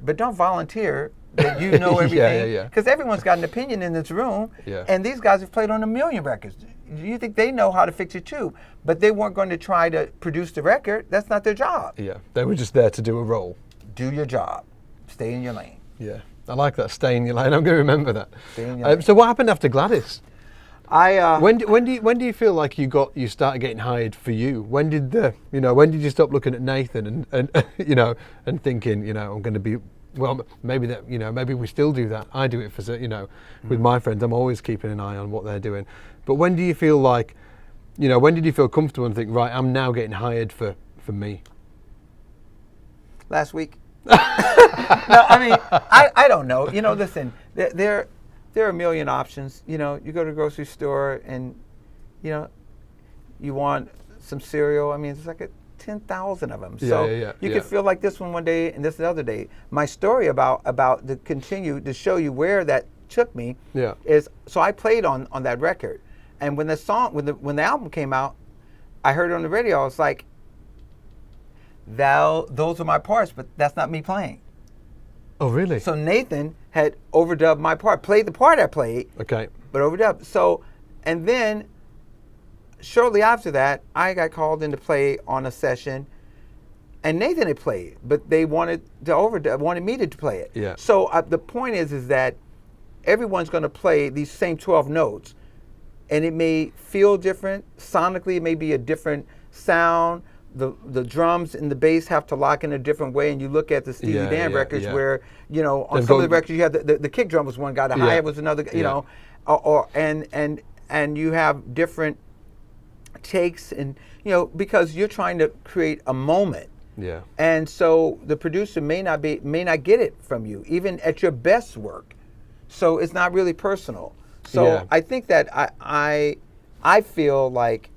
But don't volunteer that you know everything. Because everyone's got an opinion in this room. Yeah. And these guys have played on 1 million records. You think they know how to fix it too. But they weren't going to try to produce the record. That's not their job. Yeah. They were just there to do a role. Do your job. Stay in your lane. Yeah. I like that. Stay in your lane. I'm going to remember that. Stay in your lane. So what happened after Gladys? When do you feel like you started getting hired for you? When did you stop looking at Nathan and thinking, I'm going to be, well, maybe we still do that. I do it for, with my friends. I'm always keeping an eye on what they're doing. But when do you feel like, when did you feel comfortable and think, right, I'm now getting hired for me? Last week. No, I mean, I don't know. Listen, there are a million options. You go to the grocery store and, you want some cereal. I mean, it's like 10,000 of them. So you could feel like this one day and this the other day. My story about to continue to show you where that took me is, so I played on that record. And when the album came out, I heard it on the radio. I was like, those are my parts, but that's not me playing. Oh, really? So Nathan had overdubbed my part, played the part I played, okay, but overdubbed. So, and then shortly after that, I got called in to play on a session, and Nathan had played, but they wanted me to play it. Yeah. So the point is that everyone's going to play these same 12 notes, and it may feel different sonically. It may be a different sound, the drums and the bass have to lock in a different way, and you look at the Steely Dan records where, you know, on some of the records you have the kick drum was one guy, the hi-hat was another, you know, and you have different takes, and you know, because you're trying to create a moment. Yeah. And so the producer may not get it from you, even at your best work. So it's not really personal. So I think that I feel like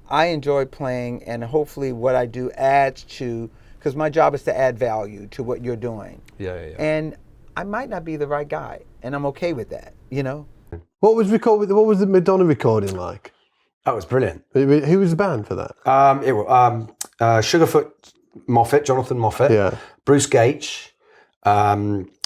I enjoy playing, and hopefully what I do adds to, because my job is to add value to what you're doing. Yeah. And I might not be the right guy, and I'm okay with that, you know? What was the Madonna recording like? That was brilliant. Who was the band for that? It was Sugarfoot Moffat, Jonathan Moffat, Bruce Gage,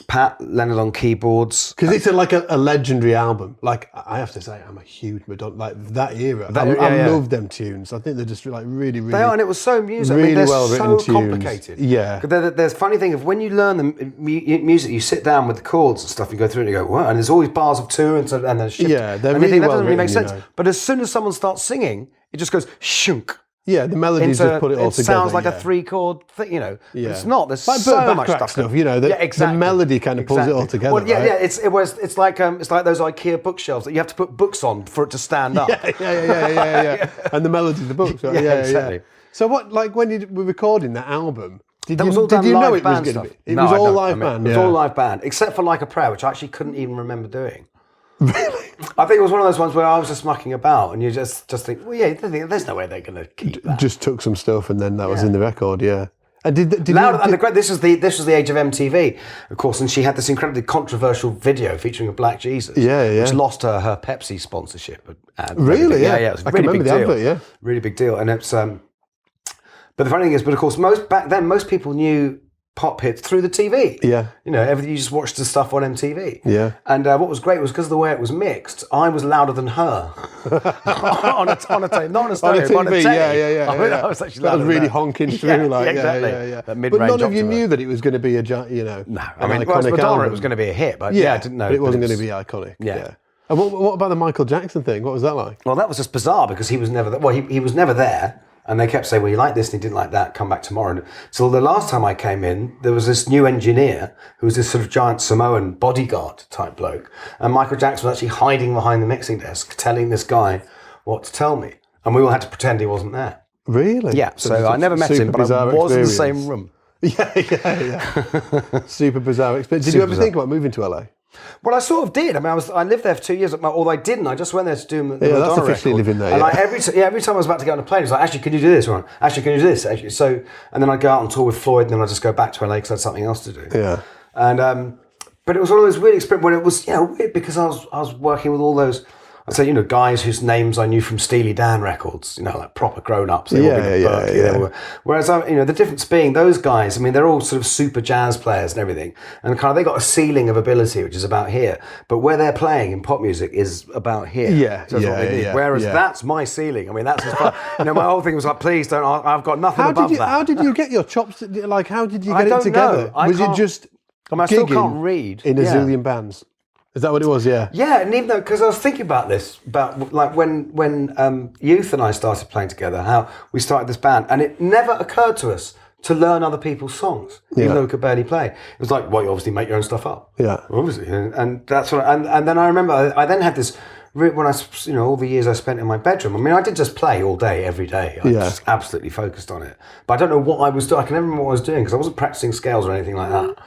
Pat Leonard on keyboards. Because it's like a legendary album. Like, I have to say, I'm a huge Madonna, like that era. I love them tunes. I think they're just like really, really. They are, and it was so music. Really, I mean, they're well written so tunes. complicated. Yeah. There's funny thing of when you learn the music, you sit down with the chords and stuff, you go through it and you go, what? And there's always bars of two and there's shift. Yeah, they're and you really think that well doesn't really make written, sense. you know. But as soon as someone starts singing, it just goes shunk. Yeah, the melodies just put it all together. It sounds like a 3-chord thing, you know. Yeah. But it's not. There's like so much stuff. You know, exactly. The melody kind of pulls it all together. Well, yeah, right? It's like those IKEA bookshelves that you have to put books on for it to stand up. Yeah. And the melody of the books. Right? Yeah, exactly. So what, like when you were recording that album, did you know it was going to be? It No, was I all don't. live band. It was all live band, except for Like a Prayer, which I actually couldn't even remember doing. Really? I think it was one of those ones where I was just mucking about, and you just think, well, yeah, there's no way they're going to keep that. Just took some stuff, and then that was in the record. Yeah. And this was the age of MTV, of course, and she had this incredibly controversial video featuring a black Jesus, which lost her Pepsi sponsorship. Really? Yeah. It was a really big deal. Really big deal, and it's. But the funny thing is, of course, back then most people knew pop hits through the TV. Yeah. You know, you just watched the stuff on MTV. Yeah. And what was great was because of the way it was mixed, I was louder than her on a tape, not on a stereo, but on a tape. Yeah. I was actually louder. That was really honking through, exactly. Yeah. That But none of you knew that it was going to be no. I mean, well, Madonna, album. it was going to be a hit, but I didn't know. But it wasn't going to be iconic. Yeah. And what about the Michael Jackson thing? What was that like? Well, that was just bizarre because he was never there. Well, he was never there. And they kept saying, well, you like this and he didn't like that, come back tomorrow. And so the last time I came in, there was this new engineer who was this sort of giant Samoan bodyguard type bloke. And Michael Jackson was actually hiding behind the mixing desk, telling this guy what to tell me. And we all had to pretend he wasn't there. Really? Yeah, so I never met him, but I was in the same room. Yeah. Super bizarre experience. Did you ever think about moving to LA? Well, I sort of did. I mean, I lived there for 2 years, although I didn't. I just went there to do the Madonna that's officially record. living there. And every time I was about to get on a plane, it was like, actually, can you do this? Or actually, can you do this? Actually, so, and then I'd go out on tour with Floyd, and then I'd just go back to LA because I had something else to do. Yeah. And but it was one of those weird experiences when it was weird because I was working with all those. I'd say, guys whose names I knew from Steely Dan records, like proper grown-ups. They all been at Berkeley. Whereas, the difference being those guys, I mean, they're all sort of super jazz players and everything. And kind of they got a ceiling of ability, which is about here. But where they're playing in pop music is about here. Whereas that's my ceiling. I mean, that's as far, my whole thing was like, please don't, I've got nothing above that. How did you get your chops? Like, how did you get it together? Was it just I still can't read. In a zillion bands? Is that what it was? Yeah. Yeah, and even though, because I was thinking about this, about like when Youth and I started playing together, how we started this band, and it never occurred to us to learn other people's songs, even though we could barely play. It was like, well, you obviously make your own stuff up. Yeah. Obviously, and that's what. And then I remember I then had this. When I, all the years I spent in my bedroom. I mean, I did just play all day, every day. I was just absolutely focused on it. But I don't know what I was doing. I can never remember what I was doing because I wasn't practicing scales or anything like that.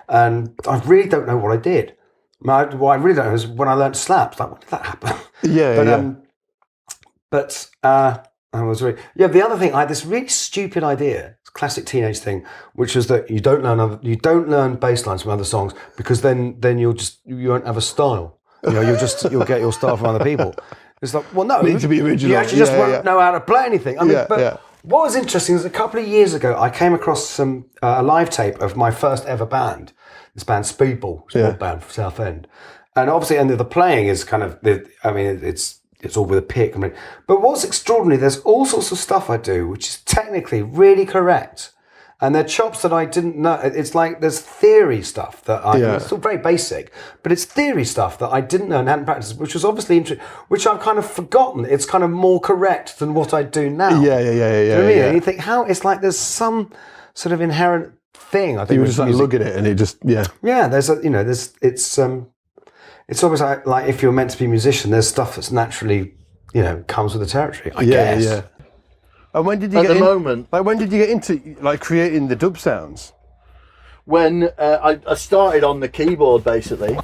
And I really don't know what I did. What I really don't know is when I learned slaps. Like, when did that happen? But I was really the other thing. I had this really stupid idea, classic teenage thing, which was that you don't learn bass lines from other songs because then you won't have a style. You'll get your style from other people. It's like, well, no, need to be original. You actually just won't know how to play anything. I mean, what was interesting is a couple of years ago, I came across a live tape of my first ever band. This band, Speedball, small band from Southend, and obviously, the playing is kind of it's all with a pick. I mean, but what's extraordinary, there's all sorts of stuff I do which is technically really correct, And they're chops that I didn't know. It's like there's theory stuff that it's still very basic, but it's theory stuff that I didn't know and hadn't practiced, which was obviously interesting, which I've kind of forgotten. It's kind of more correct than what I do now. Yeah. Do you know what I mean? And you think, how? It's like there's some sort of inherent thing. I think you were just like look at it and it just, Yeah, there's it's almost like if you're meant to be a musician, there's stuff that's naturally, comes with the territory, I guess. Yeah. And when did you when did you get into like creating the dub sounds? When I started on the keyboard, basically.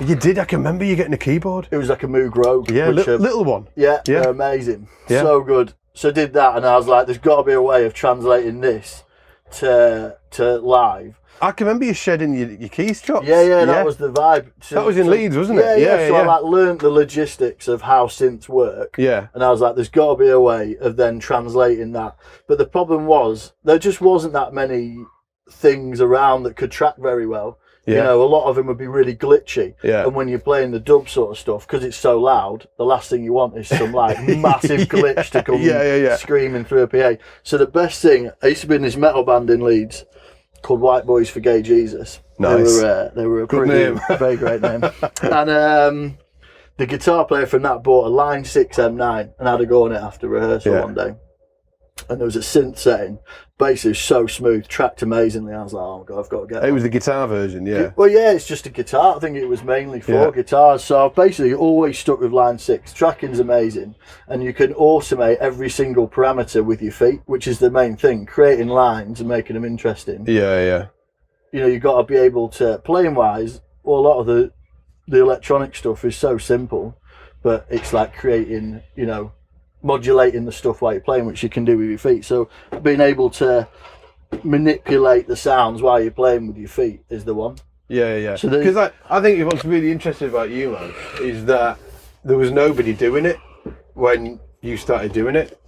You did. I can remember you getting a keyboard. It was like a Moog Rogue. Yeah, little one. Yeah, they're amazing. Yeah. So good. So I did that, and I was like, "There's got to be a way of translating this to live." I can remember you shedding your keys chops. Yeah, that was the vibe. That was in Leeds, wasn't it? Yeah. So I learned the logistics of how synths work. Yeah. And I was like, there's got to be a way of then translating that. But the problem was, there just wasn't that many things around that could track very well. Yeah. A lot of them would be really glitchy. Yeah. And when you're playing the dub sort of stuff, because it's so loud, the last thing you want is some massive glitch to come screaming through a PA. So the best thing, I used to be in this metal band in Leeds called White Boys for Gay Jesus. Nice. They were a very great name. And the guitar player from that bought a Line 6 M9 and had a go on it after rehearsal one day. And there was a synth setting. Bass was so smooth, tracked amazingly. I was like, oh my God, I've got to get it. It was the guitar version, yeah. Well, yeah, it's just a guitar. I think it was mainly for guitars. So I've basically always stuck with Line 6. Tracking's amazing. And you can automate every single parameter with your feet, which is the main thing, creating lines and making them interesting. Yeah. You've got to be able to, playing wise, well, a lot of the electronic stuff is so simple, but it's like creating, modulating the stuff while you're playing, which you can do with your feet. So being able to manipulate the sounds while you're playing with your feet is the one. Yeah. Because I think what's really interesting about you, man, is that there was nobody doing it when you started doing it.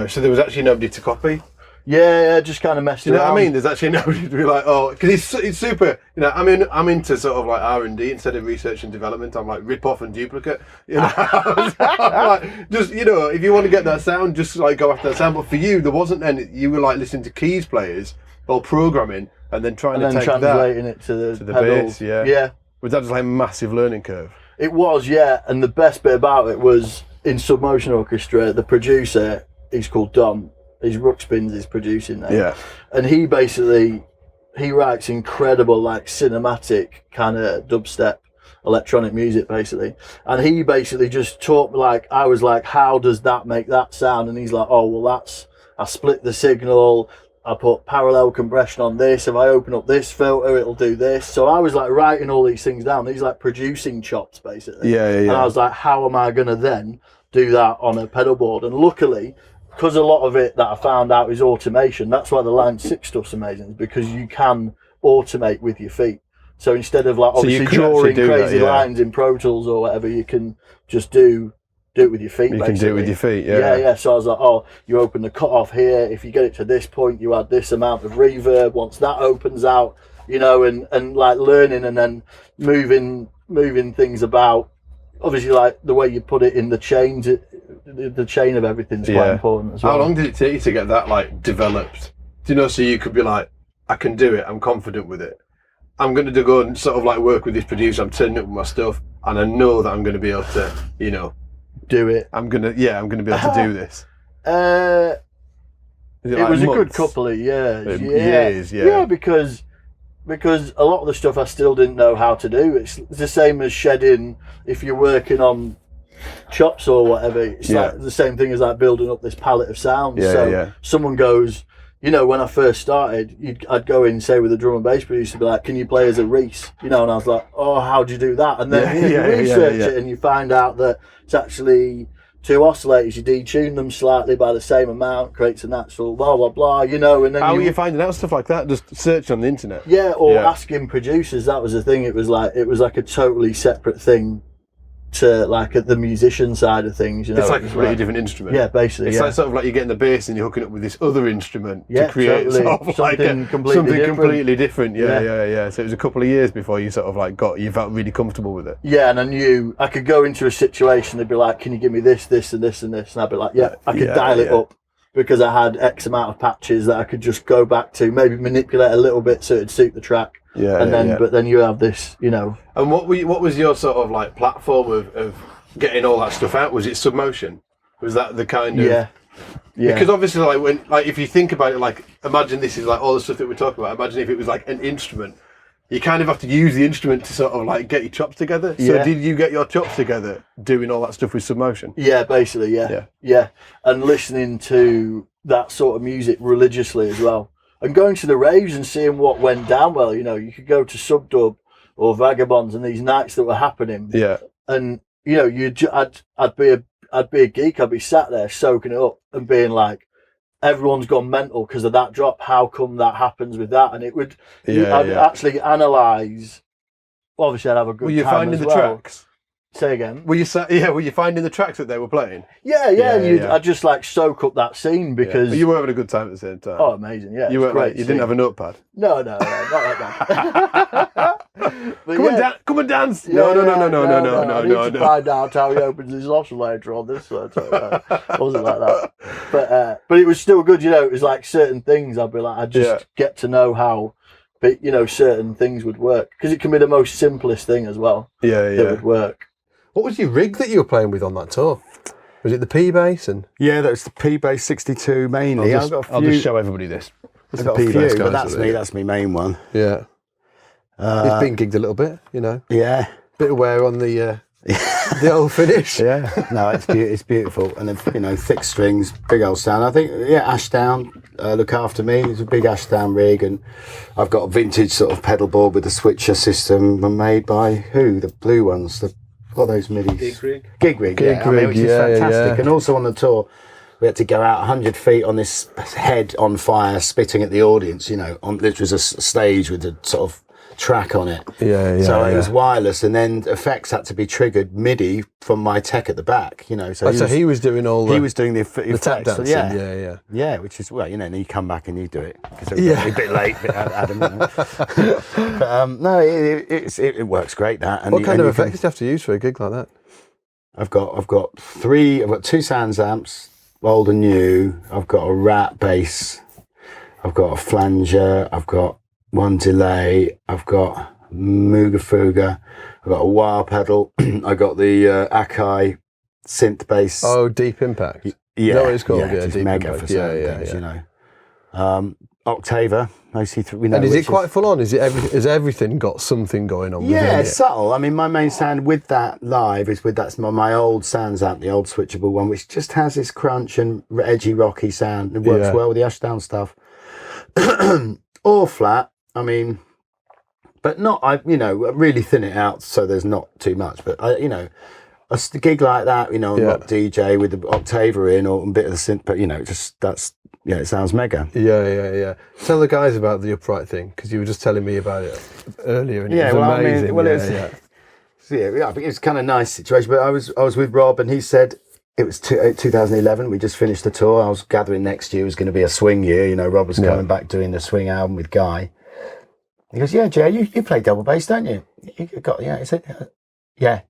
So there was actually nobody to copy. Yeah, just kind of messed around. You know what I mean? There's actually nobody to be like, oh, because it's super. I'm into sort of like R&D instead of research and development. I'm like rip off and duplicate. I'm like, just if you want to get that sound, just like go after that sound. But for you, there wasn't any. You were like listening to keys players or programming and then translating it to the pedals. bass. Yeah. Was that just like a massive learning curve? It was, yeah. And the best bit about it was in Submotion Orchestra, the producer, he's called Dom. His Ruckspins is producing now. Yeah. And he writes incredible, like, cinematic kind of dubstep electronic music, basically. And he basically just taught me, like, I was like, how does that make that sound? And he's like, oh, well, I split the signal, I put parallel compression on this, if I open up this filter, it'll do this. So I was, like, writing all these things down. These, like, producing chops, basically. Yeah. And I was like, how am I going to then do that on a pedal board? And luckily, because a lot of it that I found out is automation, that's why the Line 6 stuff's amazing, because you can automate with your feet. So instead of like obviously drawing crazy lines in Pro Tools or whatever, you can just do it with your feet. You can do it with your feet, Yeah. So I was like, oh, you open the cutoff here. If you get it to this point, you add this amount of reverb. Once that opens out, and like learning and then moving things about. Obviously, like the way you put it in the chains, the chain of everything's quite important as well. How long did it take you to get that like developed? So you could be like, I can do it. I'm confident with it. I'm going to go and sort of like work with this producer. I'm turning up with my stuff, and I know that I'm going to be able to, do it. I'm going to be able to do this. It was months? A good couple of years. Years. Yeah, because a lot of the stuff I still didn't know how to do. It's the same as shedding if you're working on chops or whatever. It's like the same thing as like building up this palette of sounds. Someone goes, when I first started, I'd go in, say, with a drum and bass producer, be like, can you play as a Reese? And I was like, oh, how do you do that? And then you research it and you find out that it's actually two oscillators, you detune them slightly by the same amount, creates a natural blah, blah, blah, and then how are you finding out stuff like that? Just search on the internet? Yeah, or asking producers. That was the thing. It was like a totally separate thing to like at the musician side of things. It's like a completely different instrument. Yeah, basically. It's like sort of like you're getting the bass and you're hooking up with this other instrument to create totally. Sort of something like completely different. Yeah. So it was a couple of years before you sort of like you felt really comfortable with it. Yeah, and I knew I could go into a situation. They'd be like, "Can you give me this, this, and this, and this?" And I'd be like, "Yeah, I could dial it up because I had X amount of patches that I could just go back to, maybe manipulate a little bit so it'd suit the track. But then you have this, you know. And what was your sort of like platform of getting all that stuff out? Was it Submotion? Was that the kind of... Yeah. Because obviously, if you think about it, like, imagine this is like all the stuff that we're talking about. Imagine if it was like an instrument. You kind of have to use the instrument to sort of like get your chops together. So did you get your chops together doing all that stuff with Submotion? Yeah, basically, yeah. And listening to that sort of music religiously as well. And going to the raves and seeing what went down well. You know, you could go to Subdub or Vagabonds and these nights that were happening. Yeah. And, you know, I'd be a geek. I'd be sat there soaking it up and being like, everyone's gone mental because of that drop. How come that happens with that? And it would, I'd actually analyse. Obviously, I'd have a good time. Were you finding the tracks? Say again. Were you finding the tracks that they were playing? I'd just like soak up that scene because you were having a good time at the same time. Oh, amazing! Yeah, you weren't great. You didn't have a notepad. No, not like that. Come on, dance! No. I need to find out how he opens his oscillator on this one. It wasn't like that, but it was still good. You know, it was like certain things. I'd be like, I just get to know how, you know, certain things would work because it can be the most simplest thing as well. That would work. What was your rig that you were playing with on that tour? Was it the P bass? Yeah, that was the P bass 62 mainly. I'll just show everybody this. I've got a few, but that's me. That's my main one. Yeah. It's been gigged a little bit, you know. Yeah. Bit of wear on the old finish. Yeah. No, it's beautiful, and you know, thick strings, big old sound. I think Ashdown look after me. It's a big Ashdown rig, and I've got a vintage sort of pedal board with a switcher system made by who? The blue ones. What are those midis? Gig rig, which is fantastic. And also on the tour, we had to go out 100 feet on this head on fire, spitting at the audience, you know, which was a stage with a sort of track on it. So it was wireless, and then effects had to be triggered MIDI from my tech at the back, you know. So he was doing all he was doing the tap dancing. Yeah, which is, well, you know, and you come back and you do it because a bit late, a bit adamant. But no, it works great. That. And what kind of effects do you have to use for a gig like that? I've got two Sans amps, old and new. I've got a Rat bass. I've got a flanger. I've got one delay. I've got Mooga Fuga. I've got a wah pedal. I got the Akai synth bass. Oh, Deep Impact. Yeah, that what it's called. Yeah, Deep mega Impact. For certain things, you know. Octaver. We know. And is it quite full on? Has everything got something going on? Yeah, it's subtle. I mean, my main sound with that live is that's my old Sans amp, the old switchable one, which just has this crunch and edgy, rocky sound. It works well with the Ashdown stuff. Or flat. I mean, but not. I really thin it out so there's not too much. But a gig like that, you know, rock DJ with the Octaver in or a bit of the synth, but you know, it sounds mega. Yeah. Tell the guys about the upright thing because you were just telling me about it earlier, and it was amazing. I think it was kind of nice situation. But I was with Rob, and he said it was 2011. We just finished the tour. I was gathering next year was going to be a swing year. You know, Rob was coming back doing the swing album with Guy. He goes, "Yeah, Jay, you play double bass, don't you?" I said, "Yeah."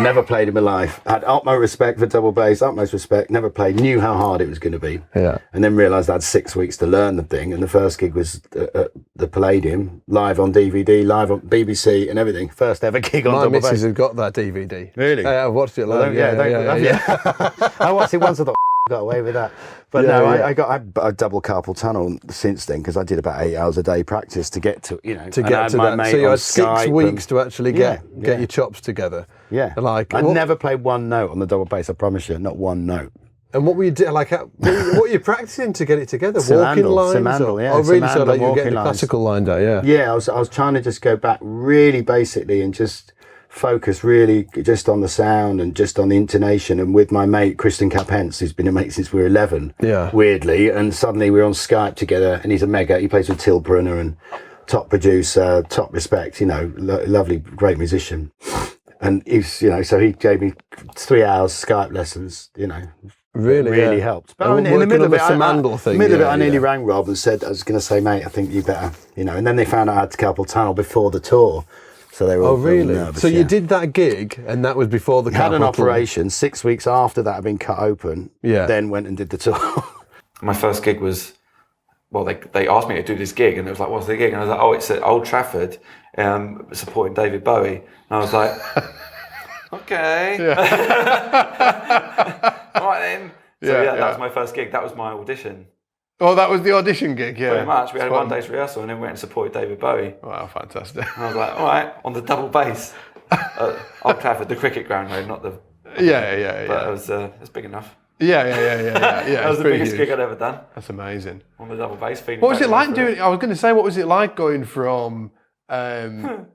Never played in my life. Had utmost respect for double bass, utmost respect. Never played. Knew how hard it was going to be. Yeah. And then realised I had 6 weeks to learn the thing. And the first gig was at the Palladium, live on DVD, live on BBC and everything. First ever gig on double bass. My missus has got that DVD. Really? I've watched it live. I watched it once. I thought got away with that. But I got a double carpal tunnel since then because I did about 8 hours a day practice to get to that. So you had 6 weeks to actually get your chops together. Yeah, I never played one note on the double bass. I promise you, not one note. And what were you doing? Like, what were you practicing to get it together? Walking lines? Simandl, yeah. Oh, really? So like you were getting the classical lined out, yeah. Yeah, I was trying to just go back really basically and just focus really just on the sound and just on the intonation. And with my mate Kristen Capence, who's been a mate since we were 11, weirdly, and suddenly we were on Skype together, and he's a mega. He plays with Till Brunner and top producer, top respect. You know, lovely, great musician. And he's, so he gave me 3 hours Skype lessons, really helped. But in the middle of it, I nearly rang Rob and said, I was going to say, mate, I think you better, and then they found out I had carpal tunnel before the tour. So they were all really nervous, So you did that gig, and that was before the had an operation. 6 weeks after that had been cut open, then went and did the tour. my first gig was, well, they asked me to do this gig, and it was like, what's the gig? And I was like, oh, it's at Old Trafford, supporting David Bowie. And I was like, okay. All right then. So that was my first gig. That was my audition. Oh, that was the audition gig, yeah. Pretty much. We had 1 day's rehearsal and then went and supported David Bowie. Wow, fantastic. And I was like, all right, on the double bass. Old Trafford, the cricket ground, though, not the... Yeah. But it was big enough. Yeah. That was the biggest gig I'd ever done. That's amazing. On the double bass. What was it like doing? I was going to say, what was it like going from, playing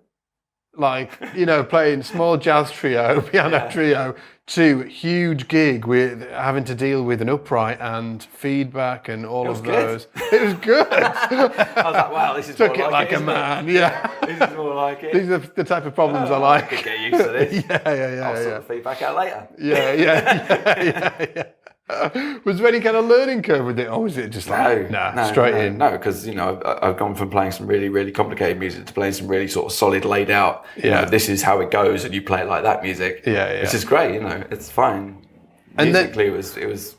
small jazz trio, piano trio, to huge gig with having to deal with an upright and feedback and all of those? It was good. I was like, wow, this is took more it like a man. Yeah, this is more like it. These are the type of problems I like. I could get used to this. Yeah. I'll sort the feedback out later. Yeah. Was there any kind of learning curve with it, or was it just like straight in? No, because I've gone from playing some really, really complicated music to playing some really sort of solid, laid out. This is how it goes, and you play it like that music. Yeah. Which is great. It's fine. And musically, it was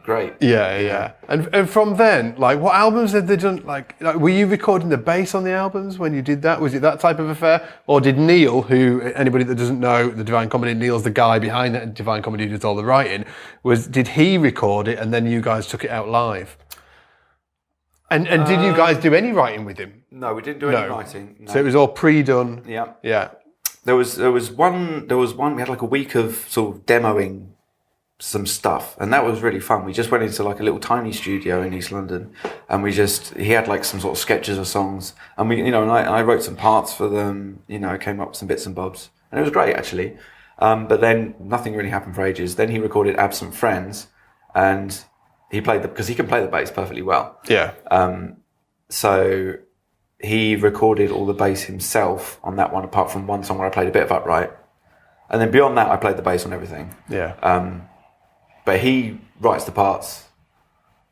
great. Yeah. And from then, like, what albums had they done? Like, were you recording the bass on the albums when you did that? Was it that type of affair, or did Neil, who anybody that doesn't know the Divine Comedy, Neil's the guy behind that Divine Comedy who does all the writing? Did he record it and then you guys took it out live? And did you guys do any writing with him? No, we didn't do any writing. No. So it was all pre-done. Yeah. There was one. We had like a week of sort of demoing some stuff, and that was really fun. We just went into like a little tiny studio in East London, and he had like some sort of sketches of songs, and and I wrote some parts for them. Came up with some bits and bobs, and it was great actually. But then nothing really happened for ages. Then he recorded Absent Friends, and he played because he can play the bass perfectly well. Yeah. So he recorded all the bass himself on that one, apart from one song where I played a bit of upright, and then beyond that I played the bass on everything. Yeah. But he writes the parts.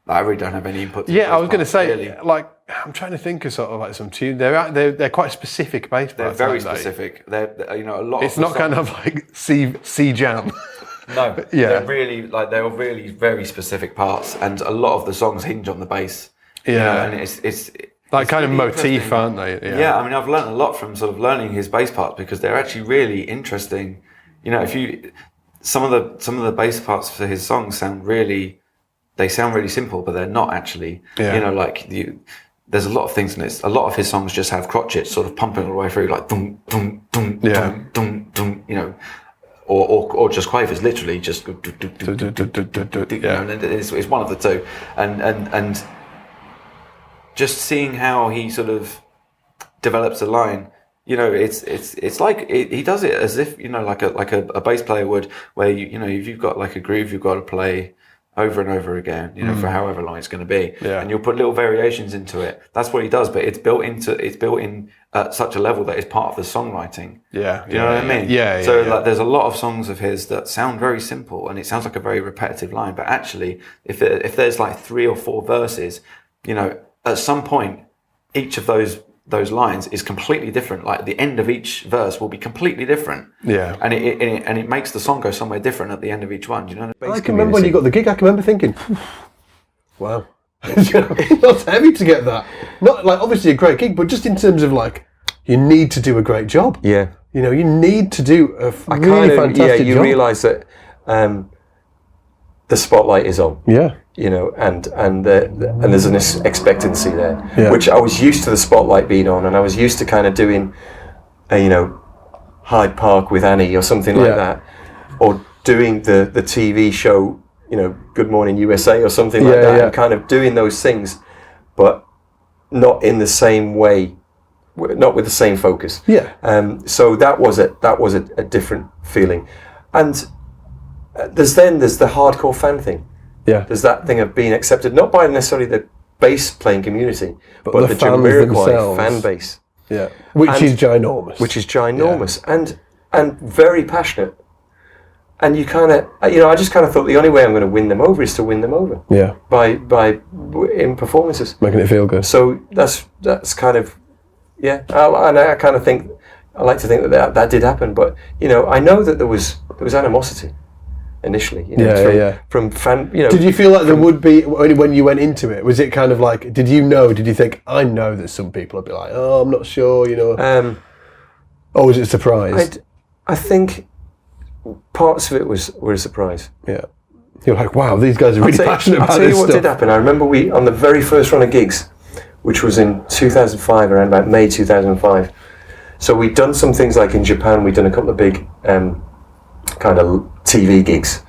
I really don't have any input. I was going to say, really. Like, I'm trying to think of sort of like some tune. They're quite specific bass parts. They're very specific. They're a lot. It's not kind of like C jam. No, they're really very specific parts, and a lot of the songs hinge on the bass. Yeah, and it's like kind of motif, aren't they? Yeah, I mean, I've learned a lot from sort of learning his bass parts because they're actually really interesting. Some of the bass parts for his songs sound really simple, but they're not actually. Yeah. There's a lot of things in it. A lot of his songs just have crotchets sort of pumping all the way through, like dum dum dum dum dum, or just quavers, literally just. And it's one of the two, and just seeing how he sort of develops a line. It's like he does it as if like a bass player would, where if you've got like a groove you've got to play over and over again, for however long it's going to be, and you'll put little variations into it. That's what he does, but it's built in at such a level that it's part of the songwriting. Yeah, do you know what I mean? Yeah. So like, there's a lot of songs of his that sound very simple, and it sounds like a very repetitive line, but actually, if there's like 3 or 4 verses, at some point, each of those lines is completely different. Like the end of each verse will be completely different. Yeah, and it makes the song go somewhere different at the end of each one. Do you know? I can remember when you got the gig. I can remember thinking, "Wow, that's heavy to get that." Not like obviously a great gig, but just in terms of like, you need to do a great job. Yeah, you need to do a really fantastic job. You realise that the spotlight is on. Yeah. And there's an expectancy there, which I was used to the spotlight being on, and I was used to kind of doing, Hyde Park with Annie or something like that, or doing the TV show, Good Morning USA or something like that, and kind of doing those things, but not in the same way, not with the same focus. Yeah. So that was a different feeling, and there's the hardcore fan thing. Yeah. There's that thing of being accepted, not by necessarily the bass playing community, but the Jamiroquai fan base. Yeah. Which is ginormous. And very passionate. And you kind of, I just kind of thought the only way I'm going to win them over is to win them over. Yeah. In performances. Making it feel good. So that's kind of, and I kind of think, I like to think that did happen, but, I know that there was animosity. initially. You know, from fan. You know, did you feel like there would be when you went into it? Was it kind of like? Did you think I know that some people would be like, oh, I'm not sure, you know? Or was it a surprise? I think parts of it were a surprise. Yeah. You're like, wow, these guys are really passionate about this stuff. I'll tell you what did happen. I remember on the very first run of gigs, which was in 2005, around about May 2005. So we'd done some things like in Japan, we'd done a couple of big kind of TV gigs,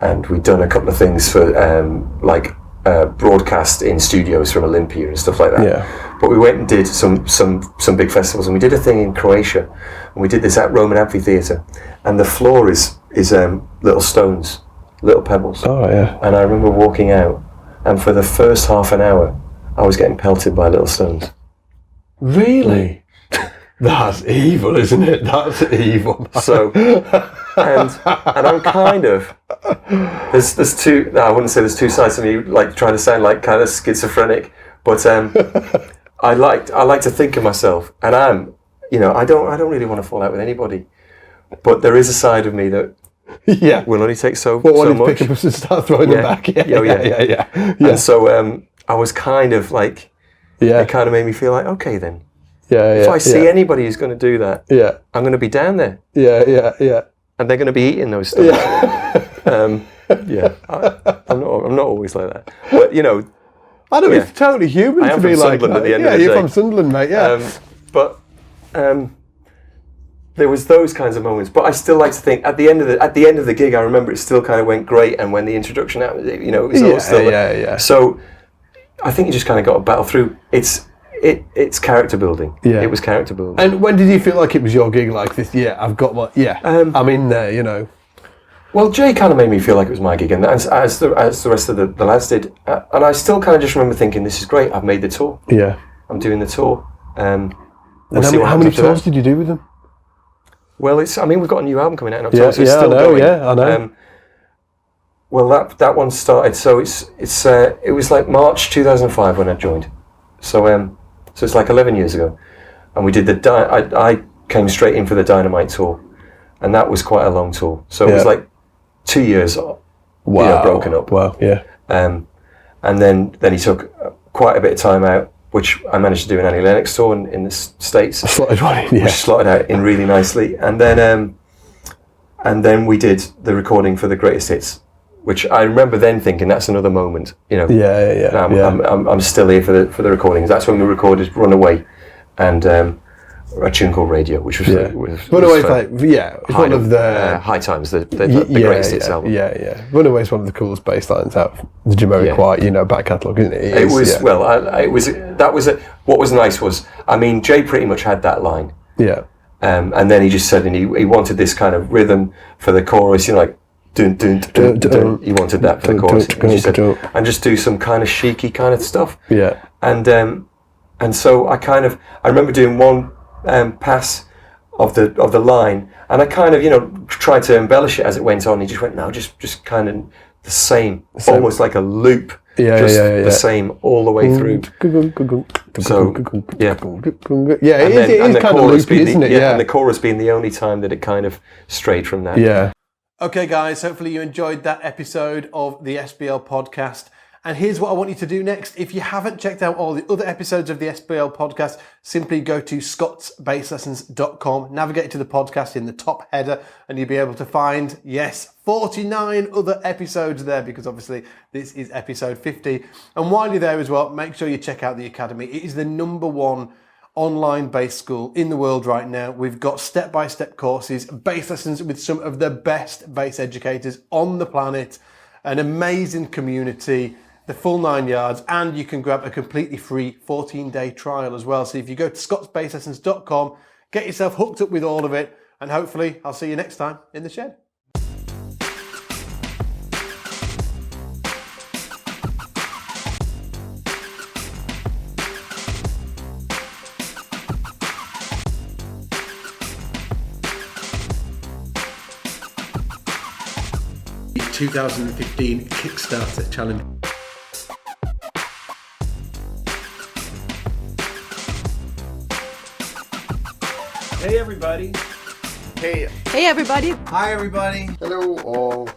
and we'd done a couple of things for broadcast in studios from Olympia and stuff like that. Yeah. But we went and did some big festivals, and we did a thing in Croatia, and we did this at Roman Amphitheatre, and the floor is little stones, little pebbles. Oh yeah. And I remember walking out, and for the first half an hour, I was getting pelted by little stones. Really? That's evil, isn't it? That's evil. So, and I'm kind of, there's two, I wouldn't say there's two sides to me, like trying to sound like kind of schizophrenic, but I like to think of myself, and I'm, you know, I don't really want to fall out with anybody, but there is a side of me that will only take so much. Pick up and start throwing them back. Yeah. And so I was kind of like, it kind of made me feel like, okay then. If I see anybody who's going to do that, I'm going to be down there. Yeah. And they're going to be eating those stuff. I'm not always like that. But, you know. I know, it's totally human to be like that. At the end of the day. You're from Sunderland, mate, but there was those kinds of moments. But I still like to think, at the end of the gig, I remember it still kind of went great. And when the introduction happened, you know, it was all still... So I think you just kind of got to battle through. It's character building. Yeah. It was character building. And when did you feel like it was your gig like this? I've got my... I'm in there, you know. Well, Jay kind of made me feel like it was my gig, and as the rest of the lads did. And I still kind of just remember thinking, this is great, I've made the tour. Yeah. I'm doing the tour. And how many tours did you do with them? Well, we've got a new album coming out in October, so it's still going. Yeah, I know. Well, that one started, so it was like March 2005 when I joined. So it's like 11 years ago, and we did I came straight in for the Dynamite tour, and that was quite a long tour. So it was like 2 years, broken up. Wow, yeah. And then he took quite a bit of time out, which I managed to do an Annie Lennox tour in the States, which slotted out in really nicely. And then we did the recording for the Greatest Hits, which I remember then thinking, that's another moment, you know. I'm still here for the recordings. That's when we recorded "Runaway" and a tune called "Radio," which was "Runaway." It's one of the High Times, the Greatest Hits album. Yeah. "Runaway" is one of the coolest bass lines out of the Jamiroquai, back catalogue, isn't it? It was what was nice was, I mean, Jay pretty much had that line. Yeah. And then he just said, and he wanted this kind of rhythm for the chorus, you know, like. Dun, dun, dun, dun, dun. He wanted that for the chorus, and just do some kind of cheeky kind of stuff. Yeah. And so I remember doing one pass of the line, and I kind of tried to embellish it as it went on. He just went, no, just kind of the same, almost like a loop. The same all the way through. So it is kind of loopy, isn't it? And the chorus being the only time that it kind of strayed from that. Yeah. Okay, guys, hopefully you enjoyed that episode of the SBL podcast. And here's what I want you to do next. If you haven't checked out all the other episodes of the SBL podcast, simply go to scottsbasslessons.com, navigate to the podcast in the top header, and you'll be able to find, 49 other episodes there, because obviously this is episode 50. And while you're there as well, make sure you check out the Academy. It is the #1 online bass school in the world right now. We've got step-by-step courses, bass lessons with some of the best bass educators on the planet, an amazing community, the full 9 yards, and you can grab a completely free 14-day trial as well. So if you go to scottsbasslessons.com, get yourself hooked up with all of it, and hopefully I'll see you next time in the shed. The 2015 Kickstarter challenge. Hey everybody. Hey everybody. Hi everybody. Hello all.